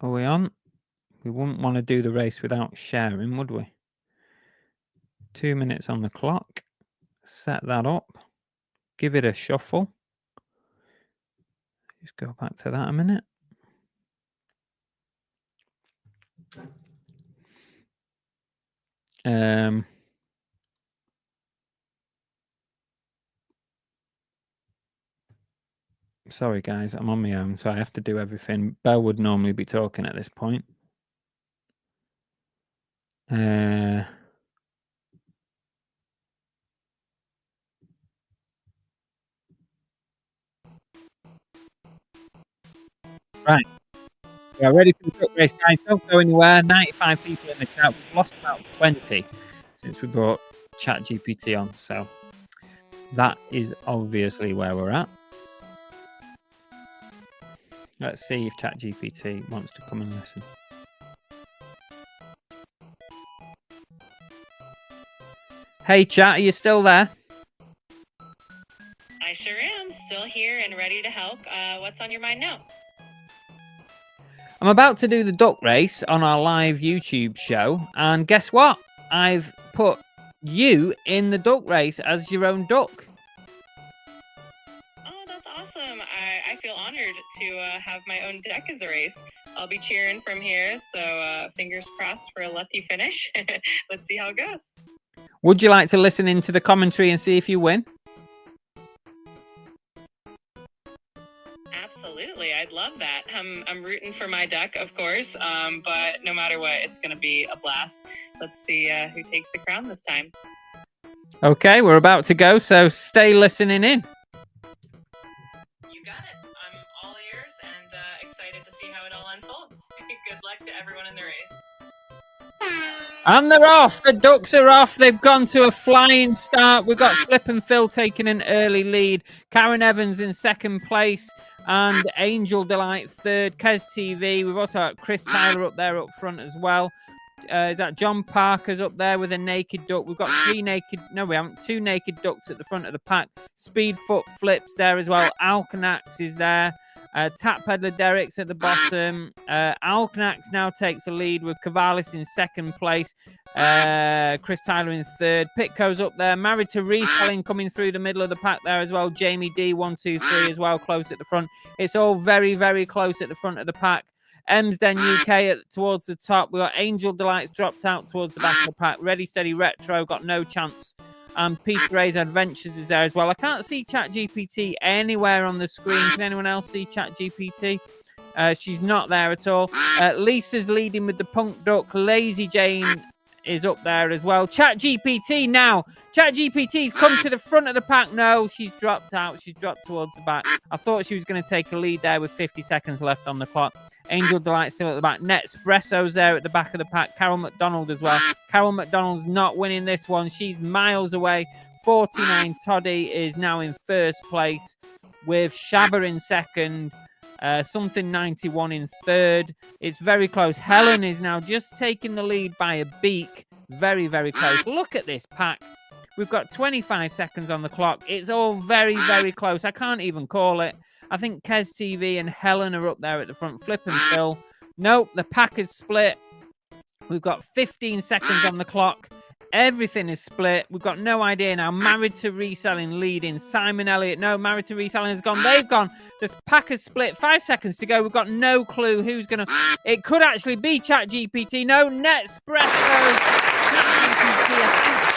Are we on? We wouldn't want to do the race without sharing, would we? 2 minutes on the clock. Set that up. Give it a shuffle. Just go back to that a minute. Sorry, guys, I'm on my own, so I have to do everything. Belle would normally be talking at this point. Right. We are ready for the duck race, guys. Don't go anywhere. 95 people in the chat. We've lost about 20 since we brought ChatGPT on, so that is obviously where we're at. Let's see if ChatGPT wants to come and listen. Hey, Chat, are you still there? I sure am. Still here and ready to help. What's on your mind now? I'm about to do the duck race on our live YouTube show, and guess what? I've put you in the duck race as your own duck. Oh, that's awesome. I feel honored to have my own deck as a race. I'll be cheering from here, so fingers crossed for a lucky finish. Let's see how it goes. Would you like to listen into the commentary and see if you win? Absolutely. I'd love that. I'm rooting for my duck, of course, but no matter what, it's going to be a blast. Let's see who takes the crown this time. Okay, we're about to go, so stay listening in. You got it. I'm all ears and excited to see how it all unfolds. Good luck to everyone in the race. And they're off. The ducks are off. They've gone to a flying start. We've got Flip and Phil taking an early lead. Karen Evans in second place. And Angel Delight third. Kez TV. We've also got Chris Tyler up there up front as well. Is that John Parker's up there with a naked duck? We've got two naked ducks at the front of the pack. Speedfoot Flips there as well. Alcanax is there. Tap Peddler Derek's at the bottom. Alcanax now takes the lead with Cavalis in second place. Chris Tyler in third. Pitco's up there. Married to Reselling coming through the middle of the pack there as well. Jamie D, 1, 2, 3 as well, close at the front. It's all very, very close at the front of the pack. Emsden UK towards the top. We've got Angel Delights dropped out towards the back of the pack. Ready Steady Retro got no chance. And Peter Ray's Adventures is there as well. I can't see ChatGPT anywhere on the screen. Can anyone else see ChatGPT? She's not there at all. Lisa's leading with the Punk Duck. Lazy Jane is up there as well. ChatGPT now. ChatGPT's come to the front of the pack. No, she's dropped out. She's dropped towards the back. I thought she was going to take a lead there with 50 seconds left on the clock. Angel Delight still at the back. Nespresso's there at the back of the pack. Carol McDonald as well. Carol McDonald's not winning this one. She's miles away. 49 Toddy is now in first place with Shabba in second. Something 91 in third. It's very close. Helen is now just taking the lead by a beak. Very, very close. Look at this pack. We've got 25 seconds on the clock. It's all very, very close. I can't even call it. I think Kez TV and Helen are up there at the front. Flip and Phil. Nope, the pack is split. We've got 15 seconds on the clock. Everything is split. We've got no idea now. Married to Reselling leading. Simon Elliott. No, Married to Reselling has gone. They've gone. This pack has split. 5 seconds to go. We've got no clue who's going to... It could actually be ChatGPT. No, Netspresso. ChatGPT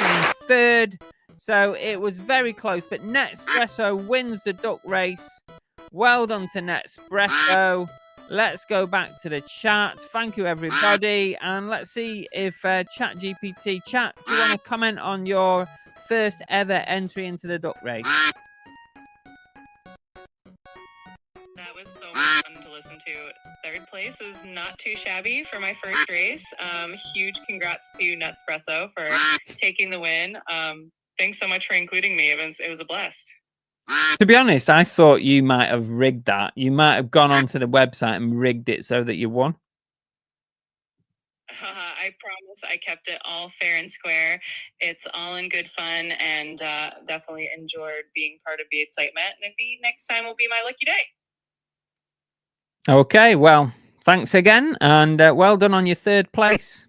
in third. So it was very close. But Netspresso wins the duck race. Well done to Netspresso. Let's go back to the chat. Thank you, everybody. And let's see if ChatGPT... Chat, do you want to comment on your first ever entry into the duck race? That was so much fun to listen to. Third place is not too shabby for my first race. Huge congrats to Netspresso for taking the win. Thanks so much for including me. It was a blast. To be honest, I thought you might have rigged that. You might have gone onto the website and rigged it so that you won. I promise I kept it all fair and square. It's all in good fun, and definitely enjoyed being part of the excitement. And maybe next time will be my lucky day. Okay, well, thanks again, and well done on your third place.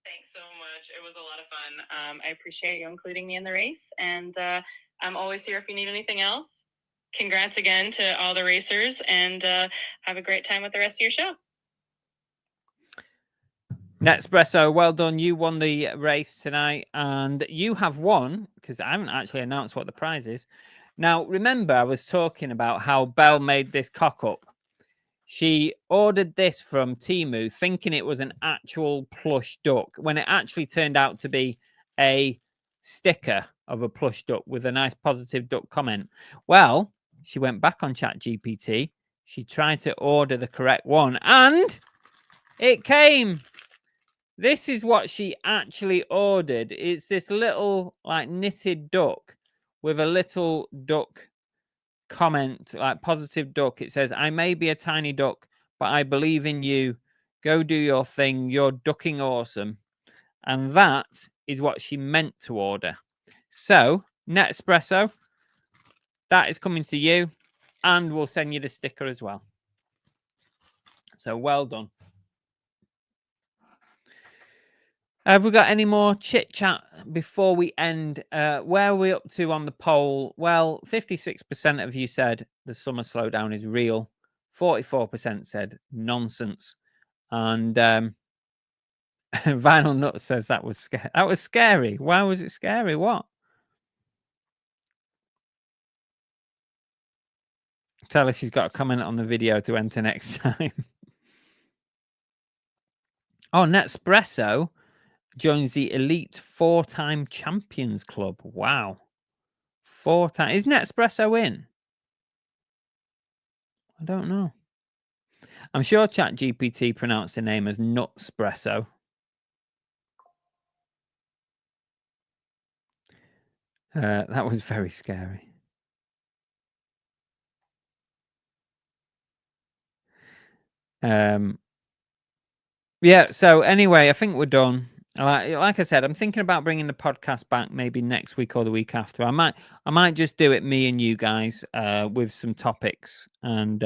Thanks so much. It was a lot of fun. I appreciate you including me in the race, and I'm always here if you need anything else. Congrats again to all the racers, and have a great time with the rest of your show. Netspresso, well done. You won the race tonight, and you have won, because I haven't actually announced what the prize is. Now, remember, I was talking about how Belle made this cock-up. She ordered this from Temu thinking it was an actual plush duck, when it actually turned out to be a sticker of a plush duck with a nice positive duck comment. Well, she went back on ChatGPT. She tried to order the correct one, and it came. This is what she actually ordered. It's this little like knitted duck with a little duck comment, like positive duck. It says, "I may be a tiny duck, but I believe in you. Go do your thing. You're ducking awesome." And that is what she meant to order. So, Netspresso, that is coming to you, and we'll send you the sticker as well. So, well done. Have we got any more chit chat before we end? Where are we up to on the poll? Well, 56% of you said the summer slowdown is real. 44% said nonsense. And Vinyl Nut says that was scary. That was scary. Why was it scary? What? Tell her she's got a comment on the video to enter next time. Oh, Netspresso joins the elite 4-time champions club. Wow. 4 times. Is Netspresso in? I don't know. I'm sure ChatGPT pronounced the name as Nutspresso. That was very scary. Yeah, so anyway, I think we're done. Like I said, I'm thinking about bringing the podcast back maybe next week or the week after. I might just do it, me and you guys, with some topics and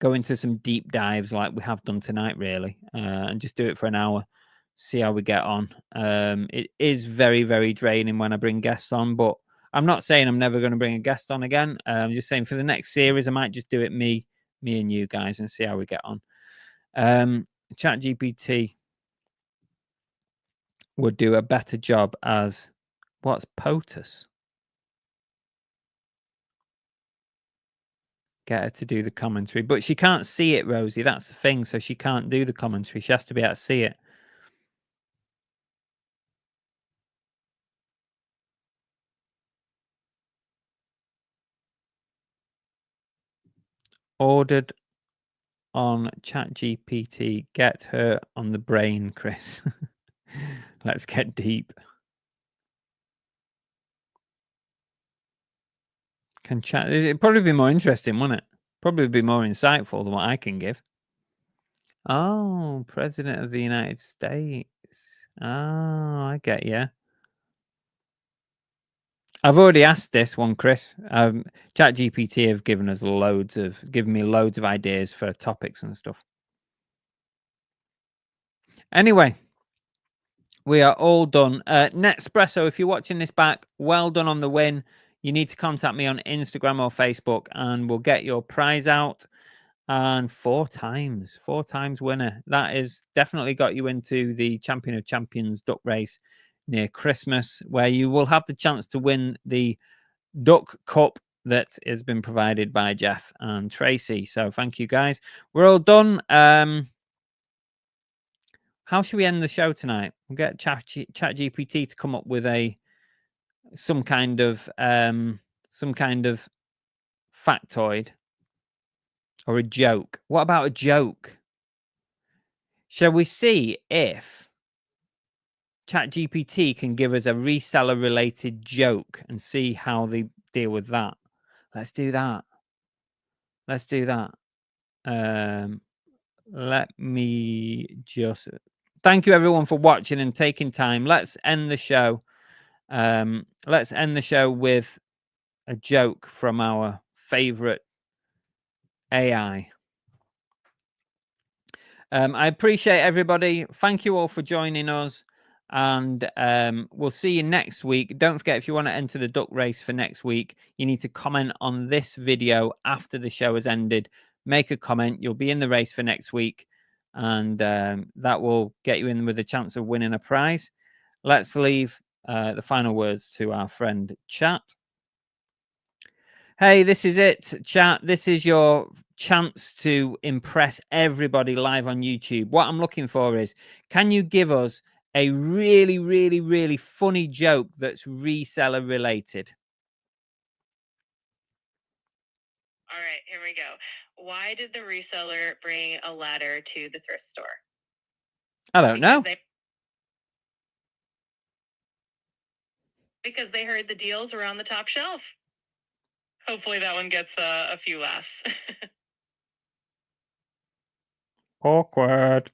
go into some deep dives like we have done tonight, really, and just do it for an hour, see how we get on. It is very, very draining when I bring guests on, but I'm not saying I'm never going to bring a guest on again. I'm just saying for the next series, I might just do it me and you guys and see how we get on. ChatGPT would do a better job as what's POTUS? Get her to do the commentary, but she can't see it, Rosie. That's the thing. So she can't do the commentary. She has to be able to see it. Ordered on ChatGPT. Get her on the brain, Chris. Let's get deep. Can chat. It'd probably be more interesting, wouldn't it? Probably be more insightful than what I can give. Oh, President of the United States. Oh, I get you. I've already asked this one, Chris. ChatGPT have given me loads of ideas for topics and stuff. Anyway, we are all done. Nespresso, if you're watching this back, well done on the win. You need to contact me on Instagram or Facebook, and we'll get your prize out. And four times winner. That is definitely got you into the Champion of Champions duck race near Christmas, where you will have the chance to win the Duck Cup that has been provided by Jeff and Tracy. So thank you, guys. We're all done. How should we end the show tonight? We'll get ChatGPT to come up with some kind of factoid or a joke. What about a joke? Shall we see if ChatGPT can give us a reseller related joke and see how they deal with that? Let's do that. Let me just thank you everyone for watching and taking time. Let's end the show. Let's end the show with a joke from our favorite AI. I appreciate everybody. Thank you all for joining us, and we'll see you next week. Don't forget, if you want to enter the duck race for next week, you need to comment on this video after the show has ended. Make a comment. You'll be in the race for next week, and that will get you in with a chance of winning a prize. Let's leave the final words to our friend Chat. Hey, this is it, Chat. This is your chance to impress everybody live on YouTube. What I'm looking for is, can you give us a really, really, really funny joke that's reseller related? All right, here we go. Why did the reseller bring a ladder to the thrift store? I don't know. Because they heard the deals were on the top shelf. Hopefully that one gets a few laughs. Awkward.